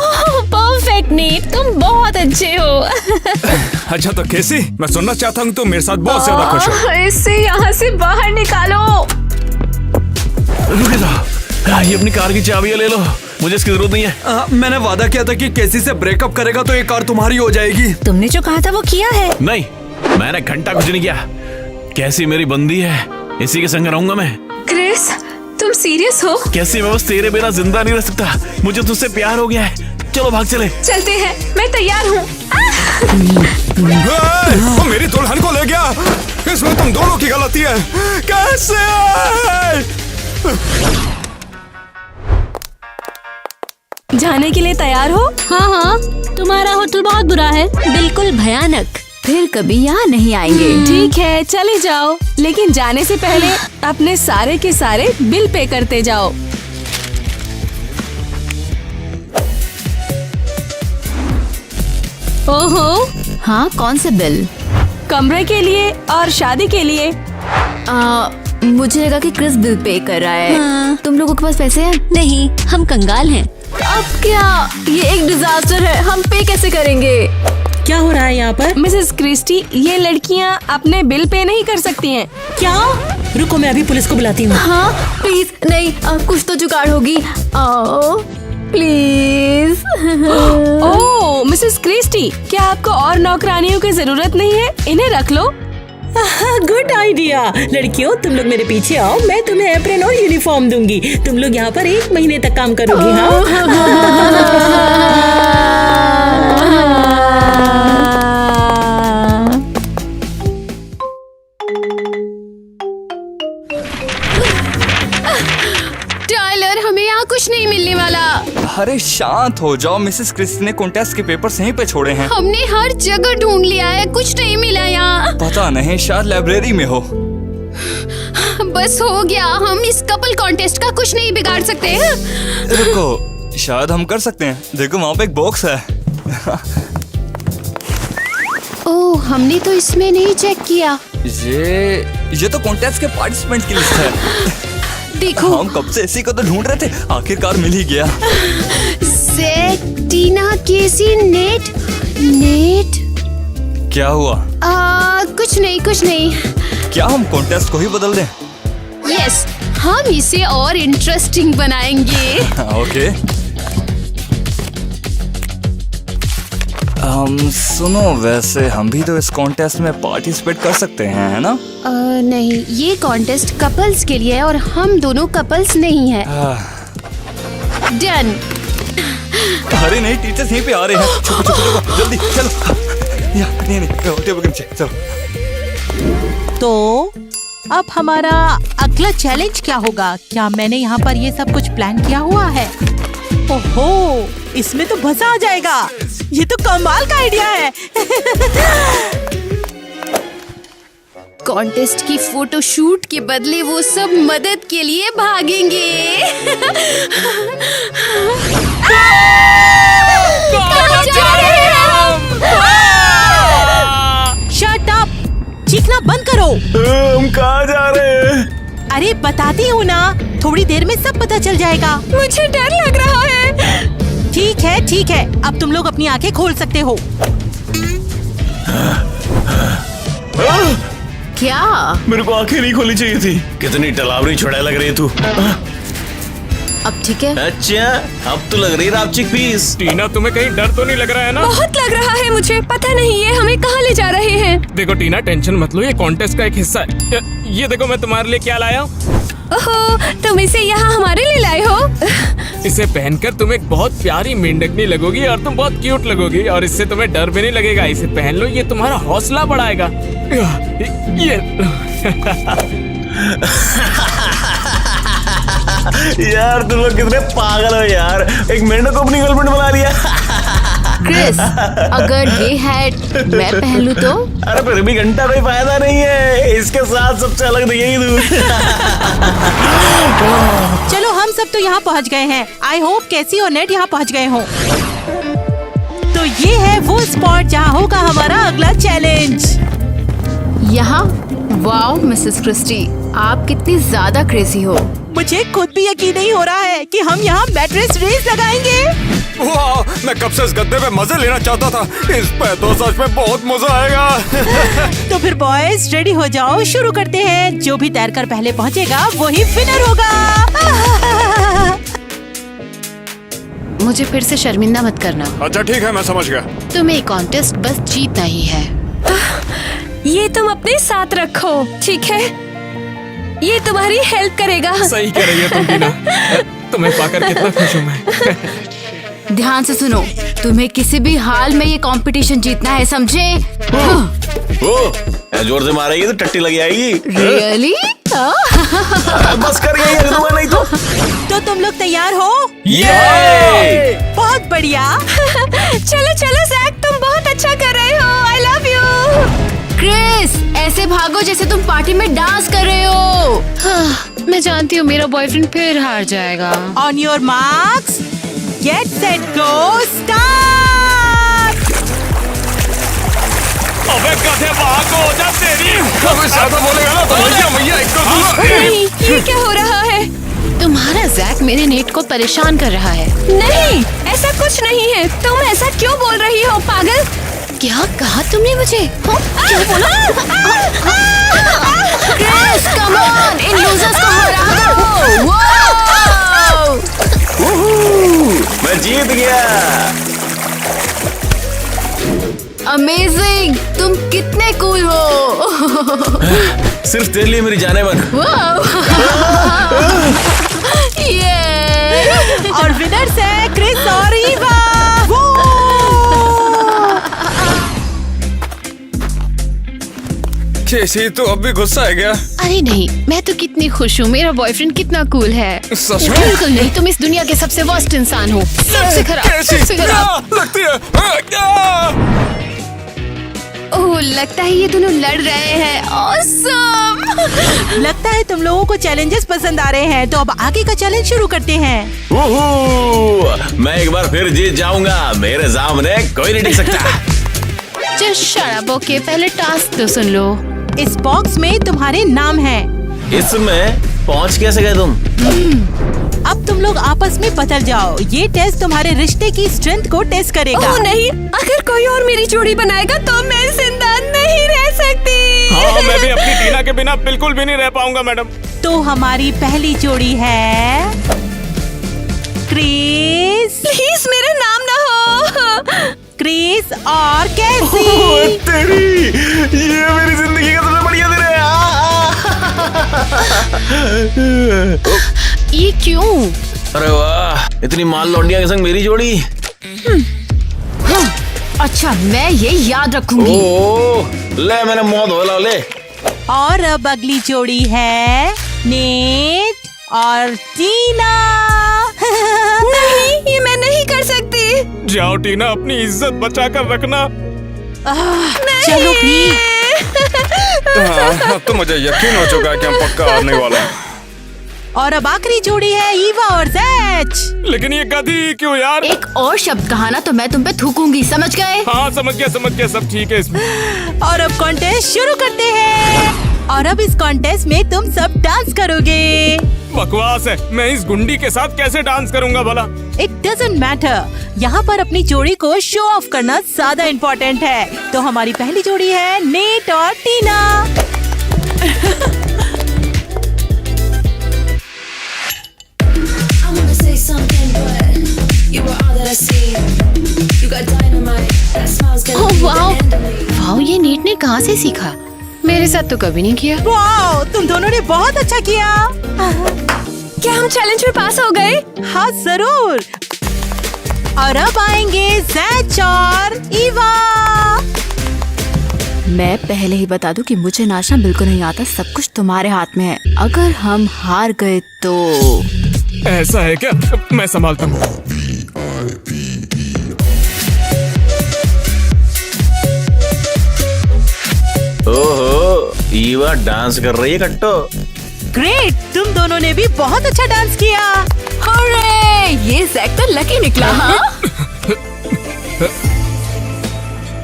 S2: परफेक्ट नीट, तुम बहुत अच्छे हो।
S3: अच्छा तो कैसी? मैं सुनना चाहता हूँ तुम मेरे साथ बहुत ज्यादा खुश हो।
S1: इसे यहाँ से बाहर निकालो।
S5: रुके जाओ, ये अपनी कार की चाबियां ले लो। मुझे इसकी जरूरत नहीं है।
S4: मैंने वादा किया था कि कैसी से ब्रेकअप करेगा तो ये कार तुम्हारी हो जाएगी।
S2: तुमने जो कहा था वो किया है।
S5: नहीं, मैंने घंटा कुछ नहीं किया। कैसी मेरी बंदी है, इसी के संग रहूंगा मैं।
S1: क्रिस, तुम सीरियस हो?
S5: कैसी मैं बस तेरे बिना जिंदा नहीं रह सकता। मुझे तुझसे प्यार हो गया है। चलो भाग चले।
S1: चलते हैं, मैं तैयार हूँ।
S3: वो मेरी दुल्हन को ले गया। इसमें तुम दोनों की गलती है। कैसे?
S7: जाने के लिए तैयार हो?
S9: हाँ, तुम्हारा होटल बहुत बुरा है, बिल्कुल भयानक।
S8: फिर कभी यहाँ नहीं आएंगे।
S7: ठीक है, चले जाओ, लेकिन जाने से पहले अपने सारे के सारे बिल पे करते जाओ।
S8: ओहो, हाँ, कौन से बिल?
S7: कमरे के लिए और शादी के लिए।
S8: मुझे लगा कि क्रिस बिल पे कर रहा है।
S9: हाँ।
S8: तुम लोगों के पास पैसे हैं?
S9: नहीं, हम कंगाल हैं।
S8: अब क्या? ये एक डिजास्टर है। हम पे कैसे करेंगे?
S6: क्या हो रहा है यहाँ पर?
S7: मिसेस क्रिस्टी, ये लड़कियाँ अपने बिल पे नहीं कर सकती हैं।
S6: क्या? रुको, मैं अभी पुलिस को बुलाती हूँ।
S8: हाँ प्लीज, नहीं, कुछ तो जुगाड़ होगी। प्लीज।
S7: ओह मिसेस क्रिस्टी, क्या आपको और नौकरानियों की जरूरत नहीं है? इन्हें रख लो।
S6: Good idea. लड़कियों, तुम लोग मेरे पीछे आओ, मैं तुम्हें एप्रन और यूनिफॉर्म दूंगी। तुम लोग यहाँ पर 1 महीने तक काम करोगी। हाँ।
S8: टाइलर, हमें यहाँ कुछ नहीं मिलने वाला।
S10: अरे शांत हो जाओ, मिसेस क्रिस्टी ने कॉन्टेस्ट के पेपर्स यहीं पे छोड़े हैं।
S8: हमने हर जगह ढूंढ लिया है, कुछ नहीं मिला यहाँ।
S10: पता नहीं, शायद लाइब्रेरी में हो।
S8: बस हो गया, हम इस कपल कॉन्टेस्ट का कुछ नहीं बिगाड़ सकते।
S10: रुको, शायद हम कर सकते हैं। देखो वहाँ पे एक बॉक्स है।
S8: ओह, हमने तो इसमें नहीं चेक किया।
S10: ये तो कॉन्टेस्ट के पार्टिसिपेंट की लिस्ट है।
S8: देखो,
S10: हम कब से इसी को तो ढूंढ रहे थे, आखिरकार मिल ही गया।
S8: ज़ैक, टीना, केसी, नेट।
S10: क्या हुआ?
S8: कुछ नहीं।
S10: क्या हम कॉन्टेस्ट को ही बदल दें?
S8: यस, हम इसे और इंटरेस्टिंग बनाएंगे।
S10: ओके। सुनो, वैसे हम भी तो इस कॉन्टेस्ट में पार्टिसिपेट कर सकते हैं, है ना?
S8: नहीं, ये कॉन्टेस्ट कपल्स के लिए है और हम दोनों कपल्स नहीं हैं। डन।
S10: अरे नहीं, टीचर्स यहीं पे आ रहे हैं। छुपो, जल्दी चलो। नहीं, टेबल के नीचे चलो।
S11: तो अब हमारा अगला चैलेंज क्या होगा? क्या मैंने यहाँ पर ये सब कुछ प्लान किया हुआ है? ओहो, इसमें तो मजा आ जाएगा। ये तो कमाल का आइडिया है।
S8: कॉन्टेस्ट की फोटो शूट के बदले वो सब मदद के लिए भागेंगे। कहाँ जा रहे हैं हम?
S11: Shut up! चीखना बंद करो।
S10: हम कहाँ जा रहे हैं?
S11: अरे बताती हूँ ना, थोड़ी देर में सब पता चल जाएगा।
S8: मुझे डर लग रहा है।
S11: ठीक है, अब तुम लोग अपनी आंखें खोल सकते हो।
S8: क्या?
S5: मेरे को आंखें नहीं खोलनी चाहिए थी। कितनी डरावनी चुड़ैल लग रही है तू।
S8: अब ठीक है?
S5: अच्छा, अब तो लग रही है आप चिकपीस।
S12: टीना, तुम्हें कहीं डर तो नहीं लग रहा है ना?
S7: बहुत लग रहा है मुझे, पता नहीं ये हमें कहाँ ले जा रहे हैं।
S12: देखो टीना, टेंशन मत लो, ये कॉन्टेस्ट का एक हिस्सा है। ये देखो मैं तुम्हारे लिए क्या लाया हूँ।
S7: ओहो, तुम इसे यहाँ हमारे लिए लाए हो?
S12: इसे पहनकर तुम एक बहुत प्यारी मेंढकनी लगोगी और तुम बहुत क्यूट लगोगी और इससे तुम्हें डर भी नहीं लगेगा। इसे पहन लो, ये तुम्हारा हौसला बढ़ाएगा। ये
S5: यार तुम लोग कितने पागल हो यार, एक मेंढक को अपनी गर्लफ्रेंड बना लिया।
S8: क्रिस, अगर ये हैट मैं पहन लूं तो?
S5: अरे फिर भी घंटा कोई फायदा नहीं है, इसके साथ सबसे अलग दिखेगी तू।
S11: चलो हम सब तो यहाँ पहुँच गए हैं। आई होप कैसी और नेट यहाँ पहुँच गए हो। तो ये है वो स्पॉट जहाँ होगा हमारा अगला चैलेंज।
S8: यहाँ? वाओ मिसेस क्रिस्टी, आप कितनी ज्यादा क्रेजी हो।
S11: मुझे खुद भी यकीन नहीं हो रहा है कि हम यहाँ मैट्रेस रेस लगाएंगे।
S3: वाह, मैं कब से इस गद्दे पे मजे लेना चाहता था। इस पे तो सच में बहुत मजा आएगा।
S11: तो फिर बॉयज रेडी हो जाओ, शुरू करते हैं। जो भी तैरकर पहले पहुँचेगा वही विनर होगा।
S2: मुझे फिर से शर्मिंदा मत करना।
S3: अच्छा ठीक है, मैं समझ गया।
S2: तुम्हें ये कॉन्टेस्ट बस जीतना ही है।
S7: ये तुम अपने साथ रखो, ठीक है? ये तुम्हारी हेल्प करेगा।
S12: सही कह रही है तुम टीना, तुम्हें पाकर कितना खुश हूँ मैं।
S8: ध्यान से सुनो, तुम्हें किसी भी हाल में ये कंपटीशन जीतना है, समझे?
S5: जोर से मारेगी तो टट्टी लग जाएगी।
S8: रियली?
S5: बस कर गई नहीं
S11: तो तुम लोग तैयार हो?
S5: ये
S11: बहुत बढ़िया।
S7: चलो चलो जैक, तुम बहुत अच्छा कर रहे हो। I love you.
S8: क्रिस, ऐसे भागो जैसे तुम पार्टी में डांस कर रहे हो।
S2: हाँ, मैं जानती हूँ मेरा बॉयफ्रेंड फिर हार जाएगा।
S11: On your marks, get set go, start.
S12: अबे गधे, भागो जा तेरी।
S3: अबे ज्यादा बोलेगा ना तो भैया एक तो
S7: नहीं, ये क्या हो रहा है?
S2: तुम्हारा जैक मेरे नेट को परेशान कर रहा है।
S7: नहीं, ऐसा कुछ नहीं है। तुम ऐसा क्यों बोल रही हो, पागल?
S2: क्या कहा तुमने मुझे? क्या बोला?
S8: क्रिस, कम ऑन, इन लूजर्स को हरा दो।
S5: मैं जीत गया।
S8: अमेजिंग, तुम कितने कूल हो।
S5: सिर्फ तेरे लिए मेरी जाने मन।
S8: ये
S11: और विनर्स है क्रिस और ईवा।
S3: केसी तो अब भी गुस्सा है क्या?
S2: अरे नहीं, मैं तो कितनी खुश हूँ। मेरा बॉयफ्रेंड कितना कूल है।
S3: सच में?
S2: बिल्कुल नहीं, तुम इस दुनिया के सबसे वर्स्ट इंसान हो। सबसे खराब, सबसे खराब।
S3: लगती है।
S2: ओह, लगता है ये दोनों लड़ रहे हैं। ऑसम।
S11: लगता है तुम लोगों को चैलेंजेस पसंद आ रहे हैं, तो अब आगे का चैलेंज शुरू करते हैं।
S5: मैं एक बार फिर जीत जाऊंगा, मेरे सामने कोई नहीं टिक सकता।
S2: Just shut up, okay? पहले टास्क तो सुन लो।
S11: इस बॉक्स में तुम्हारे नाम हैं।
S5: इसमें पहुंच कैसे गए तुम?
S11: अब तुम लोग आपस में बदल जाओ। ये टेस्ट तुम्हारे रिश्ते की स्ट्रेंथ को टेस्ट करेगा।
S7: ओह नहीं, अगर कोई और मेरी जोड़ी बनाएगा तो मैं जिंदा नहीं रह सकती।
S12: हाँ, मैं भी अपनी टीना के बिना बिल्कुल भी नहीं रह पाऊंगा मैडम।
S11: तो हमारी पहली जोड़ी है क्रिस।
S7: प्लीज मेरा नाम ना हो।
S11: क्रिस और कैसी।
S5: तेरी, ये मेरी जिंदगी का सबसे बढ़िया दिन है।
S2: ये क्यों?
S5: अरे वाह, इतनी माल लौंडिया के संग मेरी जोड़ी।
S8: अच्छा, मैं ये याद रखूंगी।
S5: ओह, ले मैंने मौत होला ले।
S11: और अब अगली जोड़ी है नेट और टीना।
S7: नहीं, ये मैं नहीं कर सकती।
S12: जाओ टीना, अपनी इज्जत बचा कर रखना।
S11: चलो भी।
S3: अब तो मुझे यकीन हो चुका है कि हम पक्का हारने वाले हैं।
S11: और अब आखिरी जोड़ी है ईवा और जैच।
S12: लेकिन ये गधी क्यों यार?
S8: एक और शब्द कहा ना तो मैं तुम पे थूकूंगी, समझ गए?
S12: हाँ समझ गया, सब ठीक है इसमें।
S11: और अब कॉन्टेस्ट शुरू करते हैं। और अब इस कॉन्टेस्ट में तुम सब डांस करोगे।
S12: बकवास है, मैं इस गुंडी के साथ कैसे डांस करूंगा भला?
S11: It doesn't matter. यहाँ पर अपनी जोड़ी को शो ऑफ करना ज्यादा इम्पोर्टेंट है। तो हमारी पहली जोड़ी है नेट और टीना।
S9: ओह वाओ, वाओ, ये नेट ने कहाँ से सीखा? मेरे साथ तो कभी नहीं किया।
S11: वाओ, तुम दोनों ने बहुत अच्छा किया।
S7: क्या हम चैलेंज में पास हो गए?
S11: हाँ जरूर। और अब आएंगे जैच और ईवा।
S8: मैं पहले ही बता दूं कि मुझे नाचना बिल्कुल नहीं आता। सब कुछ तुम्हारे हाथ में है। अगर हम हार गए तो
S12: ऐसा है क्या? मैं संभालता हूँ।
S5: ओहो, ईवा डांस कर रही है कट्टो।
S11: ग्रेट, तुम दोनों ने भी बहुत अच्छा डांस किया।
S8: अरे ये जैक तो लकी निकला। हाँ?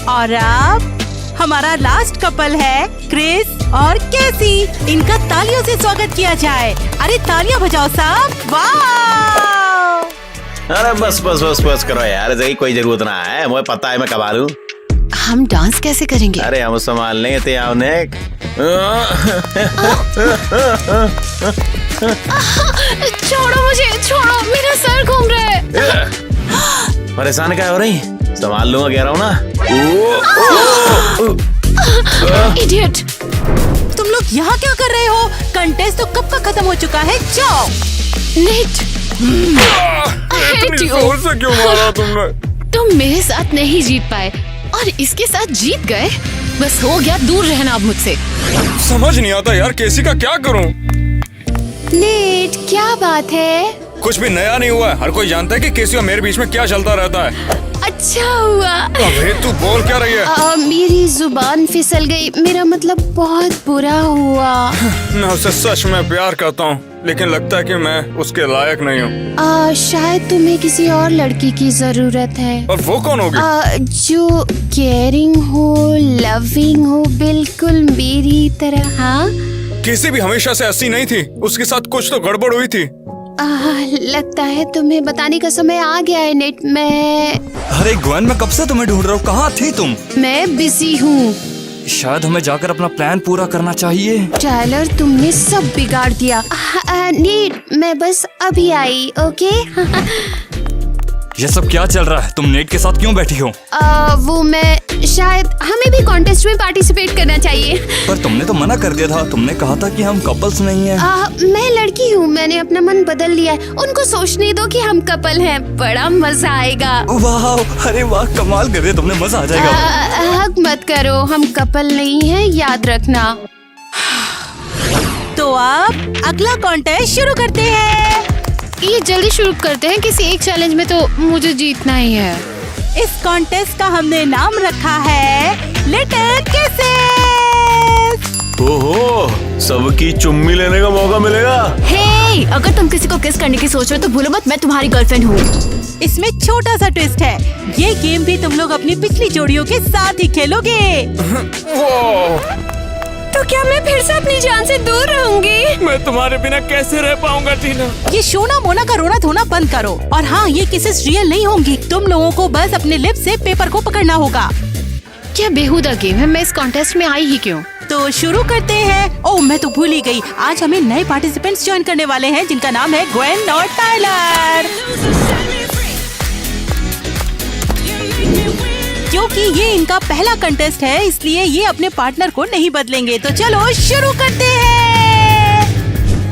S11: और अब हमारा लास्ट कपल है क्रिस और कैसी। इनका तालियों से स्वागत किया जाए। अरे तालियां बजाओ साहब। वाह!
S5: अरे बस बस बस बस करो यार, इसकी कोई जरूरत ना है। मुझे पता है मैं कमा लूं।
S9: हम डांस कैसे करेंगे?
S5: अरे हम संभाल लेंगे ते आपने।
S9: छोड़ो मुझे, छोड़ो, मेरा सर घूम रहा है।
S5: परेशान क्या हो रही? संभाल लूंगा कह रहा हूँ ना।
S9: इडियट!
S11: तुम लोग यहाँ क्या कर रहे हो? कंटेस्ट तो कब का खत्म हो चुका है। जाओ।
S9: नेट,
S3: इतनी जोर से क्यों मारा तुमने?
S9: तुम मेरे साथ नहीं जीत पाए और इसके साथ जीत गए। बस हो गया, दूर रहना अब मुझसे।
S3: समझ नहीं आता यार, केसी का क्या करूं?
S9: नेट, क्या बात है?
S3: कुछ भी नया नहीं हुआ है। हर कोई जानता है कि केसी और मेरे बीच में क्या चलता रहता है।
S9: अच्छा हुआ।
S3: अबे तू बोल क्या रही है?
S9: मेरी जुबान फिसल गई। मेरा मतलब बहुत बुरा हुआ।
S3: मैं उसे सच में प्यार करता हूँ, लेकिन लगता है कि मैं उसके लायक नहीं हूँ।
S9: शायद तुम्हें किसी और लड़की की जरूरत है।
S3: और वो कौन होगी?
S9: जो केयरिंग हो, लविंग हो, बिल्कुल मेरी तरह। हाँ,
S3: केसी भी हमेशा से ऐसी नहीं थी। उसके साथ कुछ तो गड़बड़ हुई थी।
S9: लगता है तुम्हें बताने का समय आ गया है नेट।
S10: अरे ग्वेन, मैं कब से तुम्हें ढूंढ रहा हूँ। कहाँ थी तुम?
S9: मैं बिजी हूँ।
S10: शायद हमें जाकर अपना प्लान पूरा करना चाहिए।
S9: टाइलर, तुमने सब बिगाड़ दिया। नेट, मैं बस अभी आई। ओके।
S10: ये सब क्या चल रहा है? तुम नेट के साथ क्यों बैठी हो?
S9: वो मैं शायद हमें भी कॉन्टेस्ट में पार्टिसिपेट करना चाहिए।
S10: पर तुमने तो मना कर दिया था। तुमने कहा था कि हम कपल्स नहीं हैं।
S9: मैं लड़की हूँ, मैंने अपना मन बदल लिया है। उनको सोचने दो कि हम कपल हैं। बड़ा मजा आएगा।
S10: वाह, अरे वाह, कमाल कर रहे, तुमने मजा आ जाएगा।
S9: हक मत करो, हम कपल नहीं हैं, याद रखना।
S11: तो अब अगला कॉन्टेस्ट शुरू करते हैं।
S9: ये जल्दी शुरू करते हैं। किसी एक चैलेंज में तो मुझे जीतना ही है।
S11: इस कॉन्टेस्ट का हमने नाम रखा है लिटिल किसेस।
S5: ओहो, सबकी चुम्मी लेने का मौका मिलेगा।
S8: हे, अगर तुम किसी को किस करने की सोच रहे हो तो भूलो मत मैं तुम्हारी गर्लफ्रेंड हूँ।
S11: इसमें छोटा सा ट्विस्ट है। ये गेम भी तुम लोग अपनी पिछली जोड़ियों के साथ ही खेलोगे।
S7: तो क्या मैं फिर से अपनी जान से दूर रहूंगी?
S12: मैं तुम्हारे बिना कैसे रह पाऊंगा टीना?
S11: ये शोना मोना का रोना धोना बंद करो। और हाँ, ये किसेस रियल नहीं होंगी। तुम लोगों को बस अपने लिप से पेपर को पकड़ना होगा।
S9: क्या बेहुदा गेम है। मैं इस कॉन्टेस्ट में आई ही क्यों?
S11: तो शुरू करते हैं। ओह, मैं तो भूल ही गई। आज हमें नए पार्टिसिपेंट्स ज्वाइन करने वाले हैं, जिनका नाम है ग्वेन और टाइलर। क्योंकि ये इनका पहला कंटेस्ट है, इसलिए ये अपने पार्टनर को नहीं बदलेंगे। तो चलो शुरू करते हैं।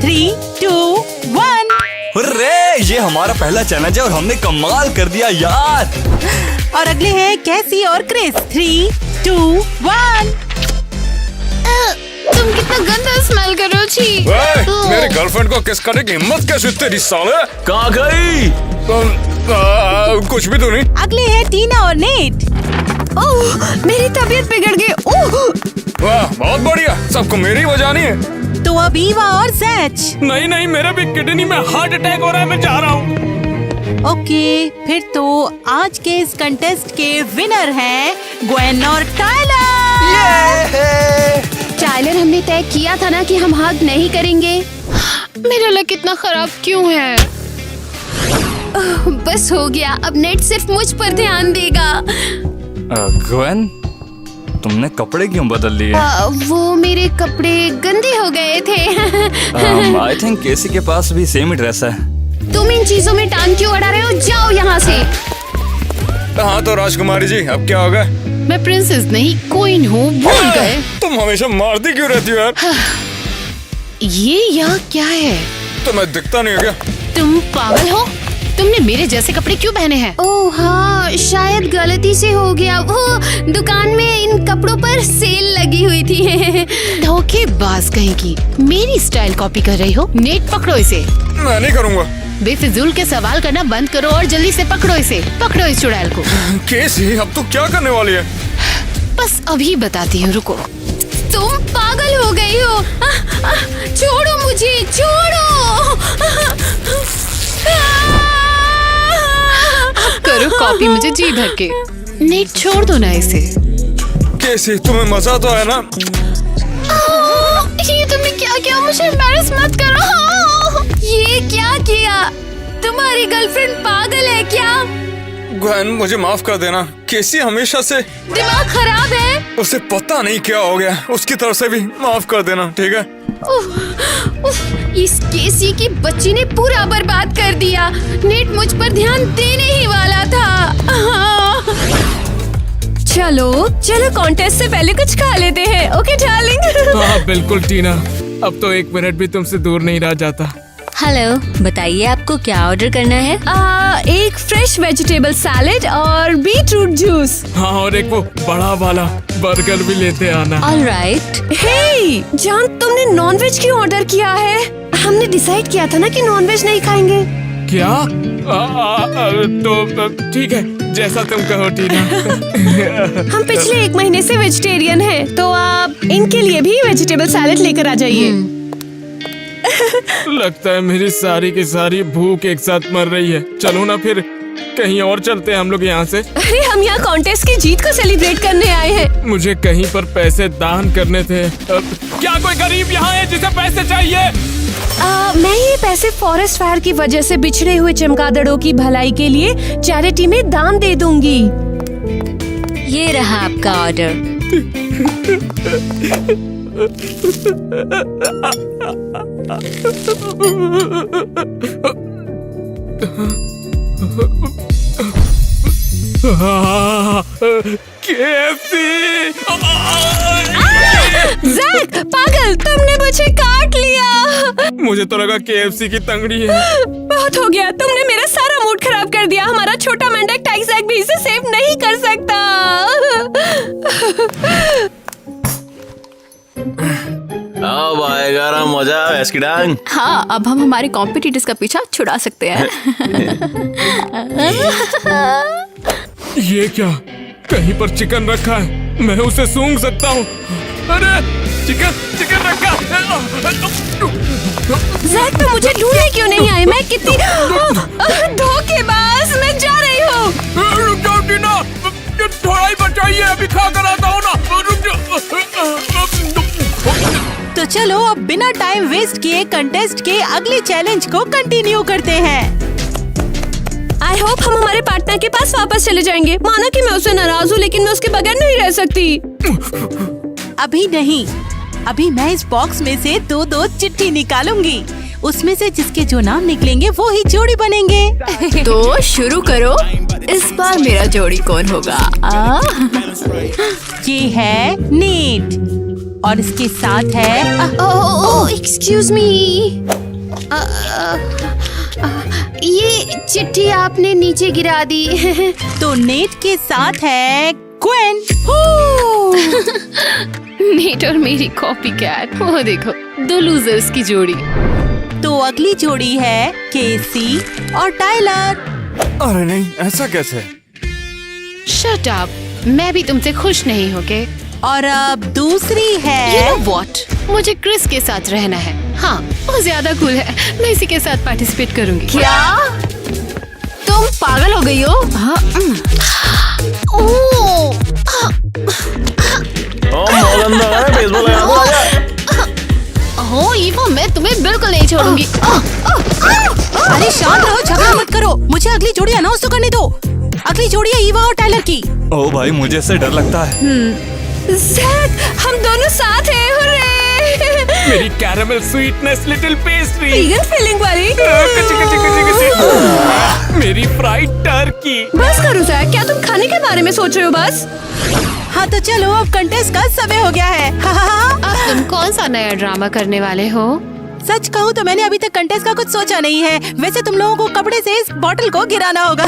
S11: 3, 2, 1।
S10: अरे ये हमारा पहला चैलेंज है और हमने कमाल कर दिया यार।
S11: और अगले हैं कैसी और क्रिस। 3, 2, 1।
S9: तुम कितना गंदा स्मेल कर रहे हो। छी।
S3: मेरी गर्लफ्रेंड को किस करने की हिम्मत कैसे तेरी साले?
S5: कहाँ गई?
S3: कुछ भी तो नहीं।
S11: अगले हैं टीना और नेट।
S8: ओह, मेरी तबीयत बिगड़ गई। ओह,
S3: वाह, बहुत बढ़िया। सबको मेरी बजानी है।
S11: तो अब ईवा और जैच।
S12: नहीं नहीं, मेरा भी किडनी में हार्ट अटैक हो रहा है। मैं जा रहा हूँ।
S11: ओके, फिर तो आज के इस कंटेस्ट के विनर हैं ग्वेन और टाइलर।
S9: टाइलर, हमने तय किया था ना कि हम हग नहीं करेंगे। मेरा लक इतना खराब क्यों है? बस हो गया, अब नेट सिर्फ मुझ पर ध्यान देगा।
S10: ग्वेन, तुमने कपड़े क्यों बदल लिए?
S9: वो मेरे कपड़े गंदे हो गए थे।
S10: आई थिंक केसी के पास भी सेम ही ड्रेस है।
S9: तुम इन चीजों में टांग क्यों अड़ा रहे हो? जाओ यहाँ से।
S3: हाँ तो राजकुमारी जी, अब क्या होगा?
S9: मैं प्रिंसेस नहीं, क्वीन हूँ, भूल गए?
S3: तुम हमेशा मारती क्यों रहती हो यार?
S9: ये यहाँ क्या है?
S3: तुम्हें दिखता नहीं हो क्या?
S9: तुम पागल हो? तुमने मेरे जैसे कपड़े क्यों पहने हैं? ओह हाँ, शायद गलती से हो गया। वो दुकान में इन कपड़ों पर सेल लगी हुई थी। धोखेबाज कहीं की, मेरी स्टाइल कॉपी कर रही हो? नेट पकड़ो इसे।
S3: मैं नहीं करूँगा।
S9: बेफिजूल के सवाल करना बंद करो और जल्दी से पकड़ो इसे। पकड़ो इस चुड़ैल को।
S3: केसी, अब तू क्या करने वाली है?
S9: बस अभी बताती हूँ, रुको। तुम पागल हो गई हो। छोड़ो मुझे, छोड़ो। करो कॉपी मुझे जी भर के। नेट छोड़ दो ना इसे।
S3: केसी, तुम्हें मजा तो है ना?
S9: ये तुमने क्या किया? मुझे एम्बैरेस मत करो। ये क्या किया? तुम्हारी गर्लफ्रेंड पागल है क्या?
S3: ग्वेन, मुझे माफ कर देना। केसी हमेशा से
S9: दिमाग खराब है।
S3: उसे पता नहीं क्या हो गया, उसकी तरफ से भी माफ कर देना, ठीक है?
S9: इस केसी की बच्ची ने पूरा बर्बाद कर दिया। नेट मुझ पर ध्यान देने ही वाला था।
S7: चलो चलो, कॉन्टेस्ट से पहले कुछ खा लेते हैं। Okay darling.
S12: हाँ बिल्कुल टीना, अब तो 1 मिनट भी तुमसे दूर नहीं रहा जाता।
S8: हेलो, बताइए आपको क्या ऑर्डर करना है?
S7: एक फ्रेश वेजिटेबल सैलेड और बीटरूट जूस।
S12: हाँ, और एक वो बड़ा वाला बर्गर भी लेते आना।
S8: ऑलराइट।
S7: हे जान, तुमने नॉनवेज क्यों ऑर्डर किया है? हमने डिसाइड किया था ना कि नॉनवेज नहीं खाएंगे।
S12: क्या? तो ठीक है, जैसा तुम कहो टीना।
S7: हम पिछले 1 महीने से वेजिटेरियन हैं, तो आप इनके लिए भी वेजिटेबल सैलेड लेकर आ जाइए।
S12: लगता है मेरी सारी की सारी भूख एक साथ मर रही है। चलो ना फिर कहीं और चलते हैं हम लोग यहाँ से।
S7: अरे हम यहाँ कॉन्टेस्ट की जीत को सेलिब्रेट करने आए हैं।
S12: मुझे कहीं पर पैसे दान करने थे। क्या कोई गरीब यहाँ है जिसे पैसे चाहिए?
S7: मैं ये पैसे फॉरेस्ट फायर की वजह से बिछड़े हुए चमगादड़ों की भलाई के लिए चैरिटी में दान दे दूंगी।
S8: ये रहा आपका ऑर्डर।
S7: जैक पागल, तुमने मुझे काट लिया।
S12: मुझे तो लगा KFC की तंगड़ी है।
S7: बहुत हो गया, तुमने मेरा सारा मूड खराब कर दिया। हमारा छोटा मेंढक टाइजैक भी इसे सेव नहीं कर सकता।
S5: अब आएगा ना मजा इसकी डांग।
S8: हाँ, अब हम हमारे कॉम्पिटिटर्स का पीछा छुड़ा सकते हैं।
S12: ये क्या? कहीं पर चिकन रखा है, मैं उसे सूंघ सकता हूँ। अरे चिकन रखा।
S7: जैक, तुम मुझे ढूंढने क्यों नहीं आए? मैं कितनी धोखेबाज। मैं जा रही हूँ।
S12: रुक जाओ टीना, थोड़ा ही बचाइए, अभी खा कर आता हूँ ना।
S11: तो चलो अब बिना टाइम वेस्ट किए कंटेस्ट के अगले चैलेंज को कंटिन्यू करते हैं।
S7: आई होप हम हमारे पार्टनर के पास वापस चले जाएंगे। मानो कि मैं उससे नाराज हूँ, लेकिन मैं उसके बगैर नहीं रह सकती।
S11: अभी नहीं, अभी मैं इस बॉक्स में से 2-2 चिट्ठी निकालूंगी। उसमें से जिसके जो नाम निकलेंगे वो ही जोड़ी बनेंगे।
S8: तो शुरू करो, इस बार मेरा जोड़ी कौन होगा?
S11: ये है नेट और इसके साथ है
S9: एक्सक्यूज मी, ये चिट्ठी आपने नीचे गिरा दी।
S11: तो नेट के साथ है ग्वेन।
S9: नेट और मेरी कॉपी कैट, वो देखो 2 लूजर्स की जोड़ी।
S11: तो अगली जोड़ी है केसी और टाइलर।
S3: अरे नहीं, ऐसा कैसे?
S9: शट अप, मैं भी तुमसे खुश नहीं हूँ के।
S11: और अब दूसरी है
S9: You know what? मुझे क्रिस के साथ रहना है। हाँ, वो ज्यादा कूल है, मैं इसी के साथ पार्टिसिपेट करूंगी।
S8: क्या तुम पागल हो गई हो?
S9: ओह ईवो, मैं तुम्हें बिल्कुल नहीं छोड़ूंगी।
S11: अरे शांत रहो, झगड़ा मत करो। मुझे अगली जोड़ी अनाउंस तो करने दो। अगली जोड़ी है ईवा और टाइलर की।
S10: ओ भाई, मुझे इससे डर लगता है।
S7: जैक, हम दोनों साथ हैं। हुर्रे!
S12: मेरी caramel sweetness little pastry,
S7: vegan feeling वाली।
S12: कच्ची कच्ची कच्ची कच्ची। मेरी फ्राइड टर्की।
S7: बस करो जैक, क्या तुम खाने के बारे में सोच रहे हो बस?
S11: हाँ तो चलो, अब कंटेस्ट का समय हो गया है।
S9: अब तुम कौन सा नया ड्रामा करने वाले हो?
S11: सच कहूँ तो मैंने अभी तक कंटेस्ट का कुछ सोचा नहीं है। वैसे तुम लोगों को कपड़े से इस बॉटल को गिराना होगा।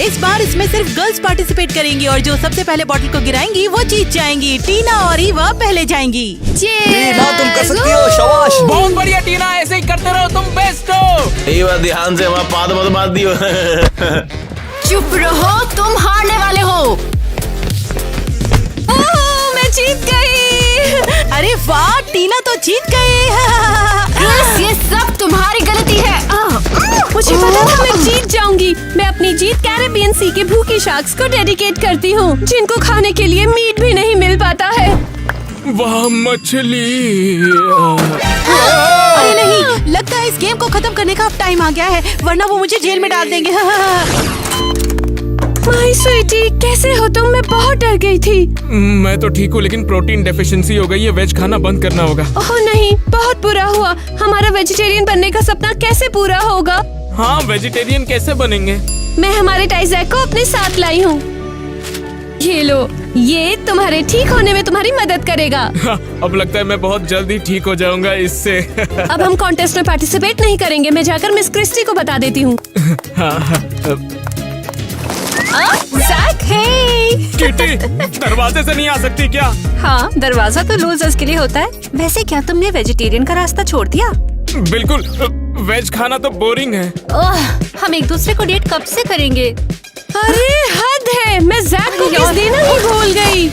S11: इस बार इसमें सिर्फ गर्ल्स पार्टिसिपेट करेंगी और जो सबसे पहले बॉटल को गिराएंगी वो जीत जाएंगी। टीना और ईवा पहले जाएंगी।
S10: टीना, तुम कर सकती हो, शाबाश।
S12: बहुत बढ़िया टीना, ऐसे ही करते रहो, तुम बेस्ट हो।
S5: ये बात ध्यान से वहाँ पाद मत बात दियो।
S8: चुप रहो, तुम हारने वाले हो।
S7: मैं जीत गई।
S11: अरे वाह, टीना तो जीत गई।
S8: क्रिस, ये सब तुम्हारी गलती है।
S7: मुझे पता था मैं जीत जाऊंगी। मैं अपनी जीत कैरेबियन सी के भूखे शार्क्स को डेडिकेट करती हूँ, जिनको खाने के लिए मीट भी नहीं मिल पाता है।
S12: वाह मछली।
S11: अरे नहीं, लगता है इस गेम को खत्म करने का अब टाइम आ गया है, वरना वो मुझे जेल में डाल देंगे।
S7: माय स्वीटी, कैसे हो तुम? मैं बहुत डर गई थी।
S12: मैं तो ठीक हूँ, लेकिन प्रोटीन डेफिशिएंसी हो गई है। वेज खाना बंद करना होगा।
S7: ओह नहीं, बहुत बुरा हुआ। हमारा वेजिटेरियन बनने का सपना कैसे पूरा होगा?
S12: हाँ, वेजिटेरियन कैसे बनेंगे?
S7: मैं हमारे टाइजैक को अपने साथ लाई हूँ। ये लो, ये तुम्हारे ठीक होने में तुम्हारी मदद करेगा।
S12: अब लगता है मैं बहुत जल्दी ठीक हो जाऊंगा इससे।
S7: अब हम कॉन्टेस्ट में पार्टिसिपेट नहीं करेंगे। मैं जाकर मिस क्रिस्टी को बता देती हूँ। जैक, हे!
S12: किटी, दरवाजे से नहीं आ सकती क्या?
S7: हाँ, दरवाजा तो लूजर्स के लिए होता है। वैसे क्या तुमने वेजिटेरियन का रास्ता छोड़ दिया?
S12: बिल्कुल, वेज खाना तो बोरिंग है।
S7: हम एक दूसरे को डेट कब से करेंगे? अरे हद है, मैं जैक को किस देना ही भूल गई।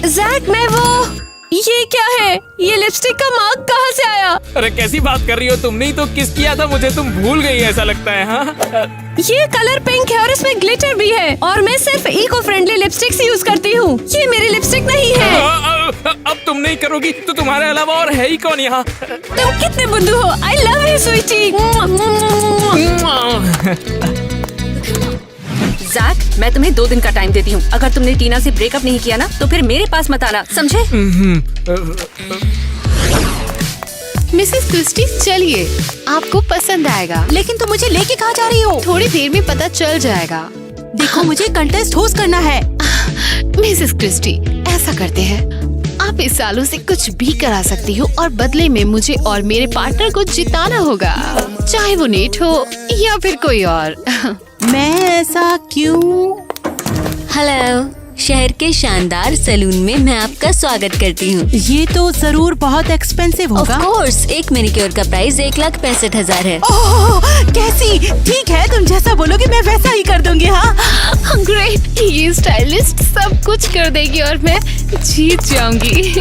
S7: जैक, मैं वो, ये क्या है? ये लिपस्टिक का मार्क कहाँ से आया?
S12: अरे कैसी बात कर रही हो? तुमने ही तो किस किया था मुझे, तुम भूल गई ऐसा लगता है। हाँ,
S7: ये कलर पिंक है और इसमें ग्लिटर भी है, और मैं सिर्फ इको फ्रेंडली लिपस्टिक्स यूज करती हूँ। ये मेरी लिपस्टिक नहीं है।
S12: अब तुम नहीं करोगी तो तुम्हारे अलावा और है ही कौन यहाँ?
S7: तुम कितने बुद्धू हो। I love you sweetie. Jack, मैं तुम्हें 2 दिन का टाइम देती हूँ। अगर तुमने टीना से ब्रेकअप नहीं किया ना, तो फिर मेरे पास मत आना, समझे?
S9: मिसेस क्रिस्टी, चलिए, आपको पसंद आएगा।
S11: लेकिन तुम मुझे लेके कहाँ जा रही हो?
S9: थोड़ी देर में पता चल जाएगा।
S11: देखो, मुझे कंटेस्ट होस्ट करना है।
S9: मिसेस क्रिस्टी, ऐसा करते हैं, आप इस सालों से कुछ भी करा सकती हो और बदले में मुझे और मेरे पार्टनर को जिताना होगा, चाहे वो नेट हो या फिर कोई और।
S11: मैं ऐसा क्यों?
S13: हेलो, शहर के शानदार सैलून में मैं आपका स्वागत करती हूँ।
S11: ये तो जरूर बहुत एक्सपेंसिव होगा।
S13: ऑफ कोर्स, एक मैनिक्योर का प्राइस 1,65,000 है।
S11: ओह, कैसी? ठीक है, तुम जैसा बोलोगे मैं वैसा ही कर दूंगी। हाँ,
S9: ग्रेट, ये स्टाइलिस्ट सब कुछ कर देगी और मैं जीत जाऊंगी।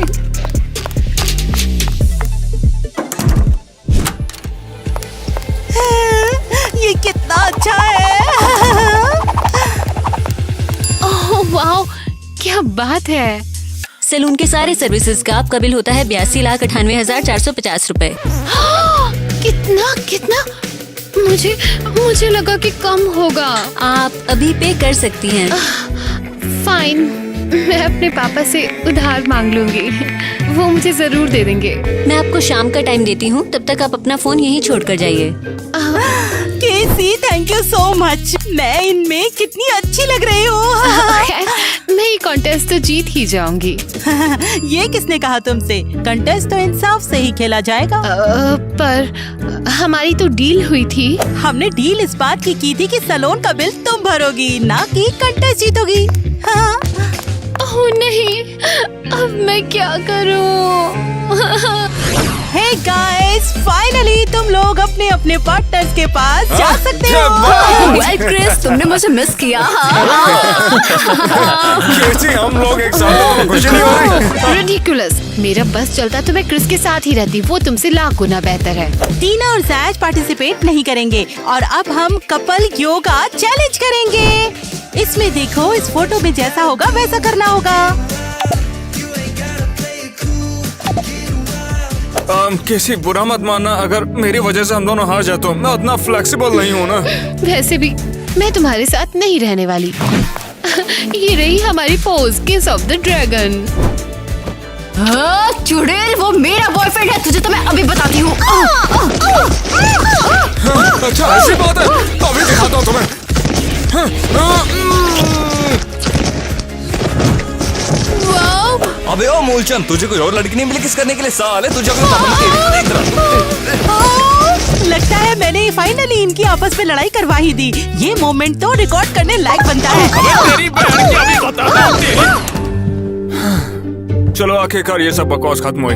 S11: ये कितना अच्छा है।
S9: ओह वाओ, क्या बात है।
S13: सैलून के सारे सर्विसेज का आपका बिल होता है 82,98,450 रुपए।
S9: कितना कितना? मुझे लगा कि कम होगा।
S13: आप अभी पे कर सकती हैं।
S9: फाइन, मैं अपने पापा से उधार मांग लूंगी, वो मुझे जरूर दे देंगे।
S13: मैं आपको शाम का टाइम देती हूँ, तब तक आप अपना फोन यहीं छोड़ कर जाइए।
S11: केसी, थैंक यू सो मच। मैं इनमें कितनी अच्छी लग रही हूँ।
S9: मैं ये कॉन्टेस्ट तो जीत ही जाऊंगी।
S11: ये किसने कहा तुमसे? कॉन्टेस्ट तो इंसाफ से ही खेला जाएगा।
S9: पर हमारी तो डील हुई थी।
S11: हमने डील इस बात की थी कि सैलून का बिल तुम भरोगी, ना कि कॉन्टेस्ट जीतोगी। हाँ।
S9: ओह नहीं, अब मैं क्या करूँ?
S11: हे गाइस, फाइनली तुम लोग अपने अपने पार्टनर्स के पास जा सकते हो।
S8: वेल क्रिस, तुमने मुझे मिस किया।
S3: कैसे हम लोग एक साथ हैं, खुशी नहीं हो रही?
S9: रिडिकुलस, मेरा बस चलता तो मैं क्रिस के साथ ही रहती, वो तुमसे लाख गुना बेहतर है।
S11: टीना और जैज पार्टिसिपेट नहीं करेंगे और अब हम कपल योगा चैलेंज करेंगे। इसमें देखो, इस फोटो में जैसा होगा वैसा करना होगा।
S3: किसी बुरा मत मानना, अगर मेरी वजह से हम दोनों हार जाए तो मैं उतना फ्लेक्सिबल नहीं हूँ ना।
S9: वैसे भी मैं तुम्हारे साथ नहीं रहने वाली। ये रही हमारी पोज, किस ऑफ द ड्रैगन।
S8: चुड़ैल, वो मेरा बॉयफ्रेंड है, तुझे तो मैं अभी बताती हूँ।
S3: अच्छा ऐसी बात है, तो अभी दिखाता हूँ तुम्हें।
S10: अबे ओ मूलचंद, तुझे कोई और लड़की नहीं मिली किस करने के लिए? साले तुझे अपने पापा की देख रहा।
S11: लगता है मैंने फाइनली इनकी आपस में लड़ाई करवा ही दी। ये मोमेंट तो रिकॉर्ड करने लायक बनता है।
S12: तेरी बहन क्या भी बता।
S3: चलो आखिरकार ये सब बकवास खत्म हुई।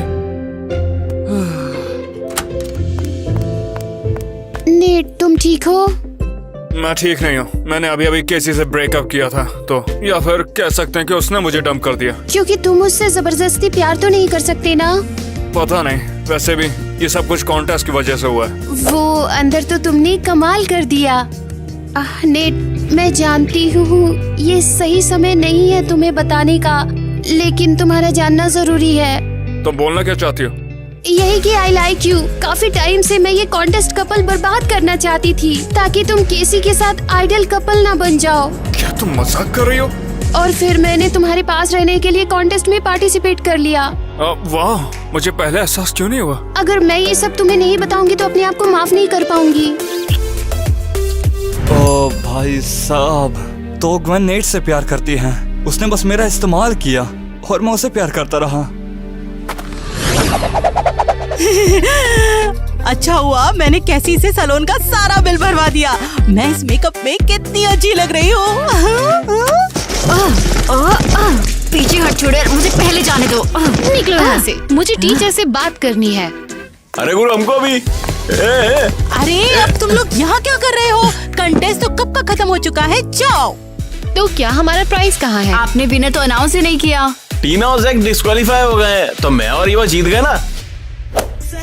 S9: नेट, तुम ठीक हो?
S3: मैं ठीक नहीं हूँ। मैंने अभी अभी केसी से ब्रेकअप किया था, तो या फिर कह सकते हैं कि उसने मुझे डंप कर दिया।
S9: क्योंकि तुम उससे जबरदस्ती प्यार तो नहीं कर सकते ना?
S3: पता नहीं, वैसे भी ये सब कुछ कॉन्टेस्ट की वजह से हुआ है।
S9: वो अंदर तो तुमने कमाल कर दिया। नेट, मैं जानती हूँ ये सही समय नहीं है तुम्हें बताने का, लेकिन तुम्हारा जानना जरूरी है।
S3: तो बोलना क्या चाहती हो?
S9: यही कि आई लाइक यू। काफी टाइम से मैं ये कॉन्टेस्ट कपल बर्बाद करना चाहती थी, ताकि तुम केसी के साथ आइडल कपल ना बन जाओ।
S3: क्या तुम मजाक कर रही हो?
S9: और फिर मैंने तुम्हारे पास रहने के लिए कॉन्टेस्ट में पार्टिसिपेट कर लिया।
S3: वाह, मुझे पहले एहसास क्यों नहीं हुआ?
S9: अगर मैं ये सब तुम्हें नहीं बताऊंगी तो अपने आप को माफ नहीं कर पाऊंगी।
S10: ओ भाई साहब, तो गwen नेट से प्यार करती है। उसने बस मेरा इस्तेमाल किया और मैं उसे प्यार करता रहा।
S11: अच्छा हुआ मैंने कैसी से सैलून का सारा बिल भरवा दिया। मैं इस मेकअप में कितनी अच्छी लग रही हूँ।
S8: पीछे हट चुड़ैल, मुझे पहले जाने दो।
S9: निकलो यहाँ से, मुझे टीचर से बात करनी है।
S5: अरे गुरु, हमको भी।
S11: अरे अब तुम लोग यहाँ क्या कर रहे हो? कंटेस्ट तो कब का खत्म हो चुका है, जाओ।
S9: तो क्या हमारा प्राइस कहाँ है?
S8: आपने विनर तो अनाउंस ही नहीं किया।
S5: टीना और जैक डिस्क्वालीफाई हो गए हैं, तो मैं और ईवा जीत गए ना।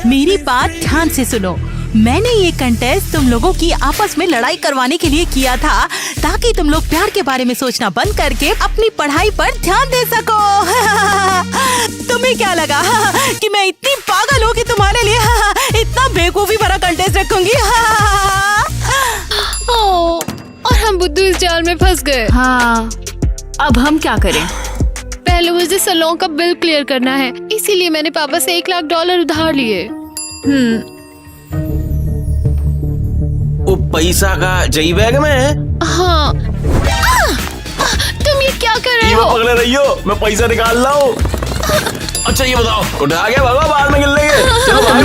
S11: मेरी बात ध्यान से सुनो। मैंने ये कंटेस्ट तुम लोगों की आपस में लड़ाई करवाने के लिए किया था, ताकि तुम लोग प्यार के बारे में सोचना बंद करके अपनी पढ़ाई पर ध्यान दे सको। तुम्हें क्या लगा कि मैं इतनी पागल हूँ कि तुम्हारे लिए इतना बेवकूफी भरा कंटेस्ट रखूंगी?
S9: और हम बुद्धू इस जाल में फंस गए।
S8: हाँ, अब हम क्या करें?
S9: पहले मुझे सैलून का बिल क्लियर करना है, इसीलिए मैंने पापा से $1,00,000 उधार लिए।
S5: वो पैसा का जई बैग में है।
S9: हाँ। तुम ये क्या कर रहे हो?
S5: पकड़े रही हो, मैं पैसा निकाल रहा हूँ। अच्छा ये बताओ, उठा के भगवा, बाद में गिर लेंगे। चलो भाग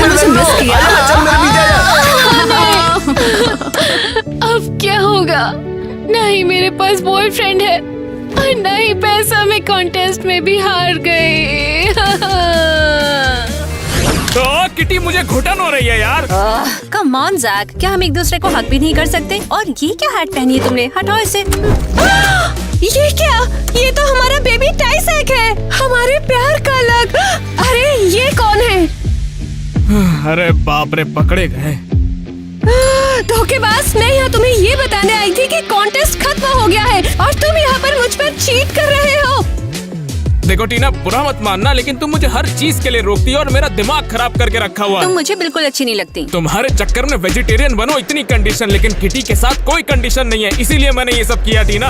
S9: अब क्या होगा? नहीं मेरे पास बॉयफ्रेंड है और नहीं पैसा। मैं कॉन्टेस्ट में भी हार गई।
S12: तो किटी, मुझे घुटन हो रही है यार।
S7: कम ऑन जैक, क्या हम एक दूसरे को हक भी नहीं कर सकते? और ये क्या हैट पहनी है तुमने? हटाओ इसे। ये क्या? ये तो हमारा बेबी टाइसैक है, हमारे प्यार का अलग। अरे ये कौन है?
S12: अरे बाप रे, पकड़े गए।
S7: धोखेबाज, मैं यहाँ तुम्हें ये बताने आई थी कि कॉन्टेस्ट खत्म हो गया है और तुम यहाँ पर मुझ पर चीट कर रहे हो।
S12: देखो टीना, बुरा मत मानना, लेकिन तुम मुझे हर चीज के लिए रोकती हो और मेरा दिमाग खराब करके रखा हुआ है।
S7: तुम मुझे बिल्कुल अच्छी नहीं लगती।
S12: तुम्हारे चक्कर में वेजिटेरियन बनो, इतनी कंडीशन, लेकिन किटी के साथ कोई कंडीशन नहीं है, इसीलिए मैंने ये सब किया टीना।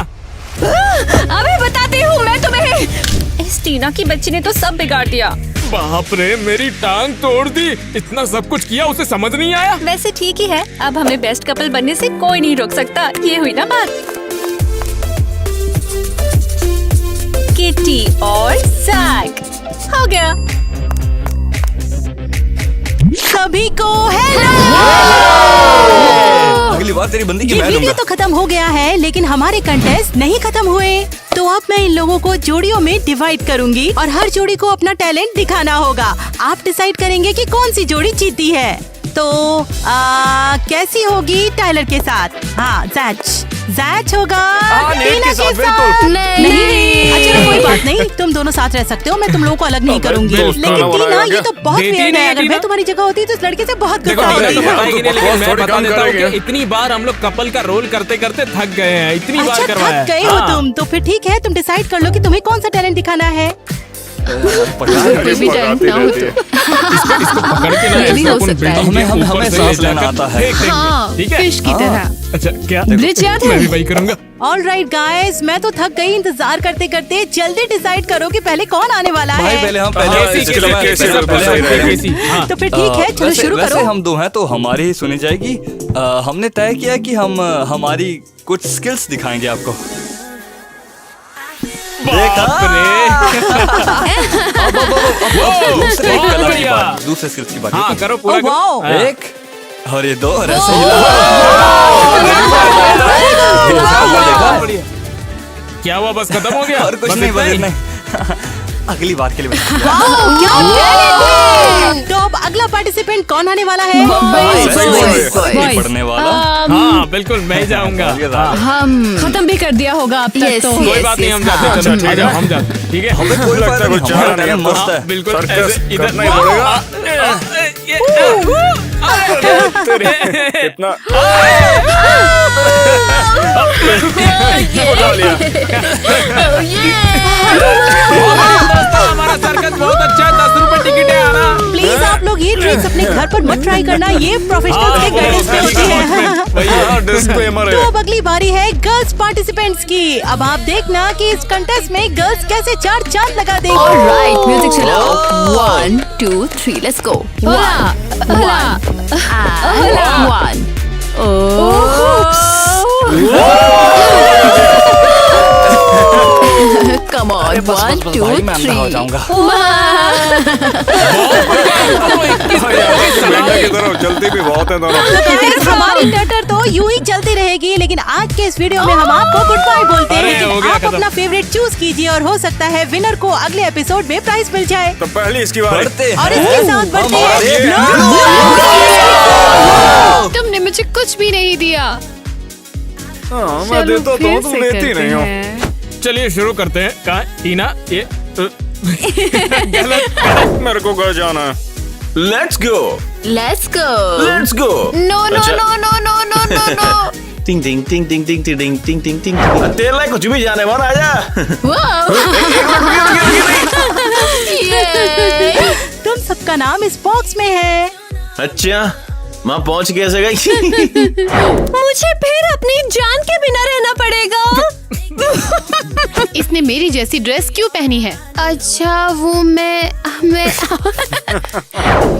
S7: अबे बताती हूँ मैं तुम्हें। इस टीना की बच्ची ने तो सब बिगाड़ दिया।
S12: बाप रे, मेरी टांग तोड़ दी। इतना सब कुछ किया, उसे समझ नहीं आया।
S7: वैसे ठीक ही है, अब हमें बेस्ट कपल बनने से कोई नहीं रोक सकता। ये हुई ना बात। किटी और जैक हो गया।
S11: सभी को हेलो।
S10: अगली बार तेरी बंदी की
S11: ये
S10: मैं
S11: वीडियो
S10: लूंगा।
S11: तो खत्म हो गया है, लेकिन हमारे कंटेस्ट नहीं खत्म हुए। तो अब मैं इन लोगों को जोड़ियों में डिवाइड करूंगी और हर जोड़ी को अपना टैलेंट दिखाना होगा। आप डिसाइड करेंगे कि कौन सी जोड़ी जीती है। तो कैसी होगी? टाइलर के साथ। हाँ, जैच होगा
S3: नेट के साथ,
S11: नहीं। अच्छा कोई बात नहीं, तुम दोनों साथ रह सकते हो, मैं तुम लोगों को अलग नहीं करूंगी। लेकिन टीना, ये तो बहुत वेयर है। अगर मैं तुम्हारी जगह होती तो इस लड़के से बहुत गुस्सा होती।
S12: मैं बता देता हूँ कि इतनी बार हम लोग कपल का रोल करते करते थक गए हैं। इतनी बार करवाया।
S11: थक गए हो तुम? तो फिर ठीक है, तुम डिसाइड कर लो कि तुम्हें कौन सा टैलेंट दिखाना है।
S9: कोई भी टाइम ना हो तो
S12: इसको पकड़ के ना
S9: ये भी
S12: ऐसे
S9: हो
S12: अपन
S9: सकता है।
S12: बिल्डिंग के
S10: हमें
S12: ऊपर से
S10: सांस
S12: ले
S10: लेना
S12: जाकर
S10: आता है।
S12: फेंक देंगे,
S2: हाँ,
S12: ठीक है?
S2: फिश की तरह।
S12: अच्छा क्या
S2: ब्लिच याद है?
S12: मैं भी वही करूंगा।
S11: ऑल राइट गाइस, मैं तो थक गई इंतजार करते करते। जल्दी डिसाइड करो कि पहले कौन आने वाला
S10: भाई
S11: है।
S10: पहले हम
S11: तो फिर ठीक है, चलो शुरू
S10: वैसे
S11: करो।
S10: हम दो हैं तो हमारी ही सुनी जाएगी। हमने तय किया कि हम हमारी कुछ स्किल्स दिखाएंगे आपको। देखा? दूसरे कलर की बात, दूसरे स्किल्स की बात।
S12: हाँ करो पूरा
S11: Oh, wow.
S12: करो। हाँ।
S10: एक और ये दो और ऐसे ही
S12: बढ़िया। क्या हुआ, बस खत्म हो गया?
S10: और कुछ
S12: बस
S10: नहीं,
S12: इतना
S10: बस
S12: ही?
S10: इतना ही। अगली बार के लिए
S11: तो अब अगला पार्टिसिपेंट कौन आने वाला है?
S10: पढ़ने वाला।
S12: हाँ बिल्कुल, मैं जाऊंगा।
S2: हम खत्म भी कर दिया होगा अब तक तो।
S12: कोई बात नहीं, हम जाते हैं। चलो, आ जाओ, हम जाते हैं, ठीक है?
S10: हमें कोई लगता है कुछ
S3: हमारा टाइम
S10: मस्त है।
S12: बिल्कुल
S3: सर्कस
S12: ऐसे इधर
S3: करना ही पड़ेगा। कितना उठा लिया।
S12: हमारा सर्कस बहुत अच्छा है, 10 रुपए टिकट है आना।
S11: प्लीज आप लोग ये ट्रिक्स अपने घर पर मत ट्राई करना, ये प्रोफेशनल्स के गाइडेंस पे होती है।
S3: डिस्क्लेमर
S11: तो
S3: है।
S11: अब अगली बारी है गर्ल्स पार्टिसिपेंट्स की। अब आप देखना कि इस कंटेस्ट में गर्ल्स कैसे 4 चांद लगा देंगी।
S8: ऑलराइट, म्यूजिक चलाओ। 1 2 3 लेट्स गो।
S2: होला, होला, होला।
S8: 1 कम ऑन, 1 2
S10: भाई मैं अंधा हो
S8: 3।
S10: जाऊंगा।
S3: जल्दी भी बहुत है दोनों।
S11: Guys, हमारी टटर तो यूं ही चलती रहेगी, लेकिन आज के इस वीडियो में हम आपको गुड बाय बोलते हैं।
S12: अरे, हो
S11: लेकिन
S12: गया
S11: आप
S12: खत्म।
S11: अपना फेवरेट चूज कीजिए और हो सकता है विनर को अगले एपिसोड में प्राइज मिल जाए।
S3: तो पहले इसकी बारी।
S10: बढ़ते
S11: और
S10: हैं।
S11: इसके साथ बढ़ते हैं।
S9: तुमने मुझे कुछ भी नहीं दिया।
S3: हाँ, मैं देता तो हूँ, तुम देती नहीं हो।
S12: चलिए शुरू करते हैं। कहाँ टीना, ये
S3: मेरे को घर जाना है।
S5: Let's go,
S8: let's go.
S5: Let's go.
S9: No no
S5: अच्छा।
S9: No no no no no no.
S5: टिंग टिंग टिंग टिंग टिंग टिंग टिंग टिंग टिंग। तेरे लायक कुछ भी जाने वाला आजा।
S11: तुम सबका नाम इस बॉक्स में है।
S5: अच्छा, माँ पहुँच कैसे गई?
S7: मुझे फिर अपनी जान के बिना रहना पड़ेगा।
S9: इसने मेरी जैसी ड्रेस क्यों पहनी है? अच्छा वो मैं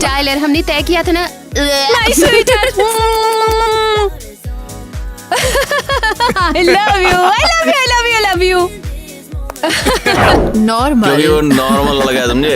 S9: टाइलर, हमने तय किया था ना।
S7: Nice sweetheart. I love you, I love you, I love you, I love you.
S5: क्योंकि
S9: नॉर्मल।
S5: वो नॉर्मल लगा तुमने।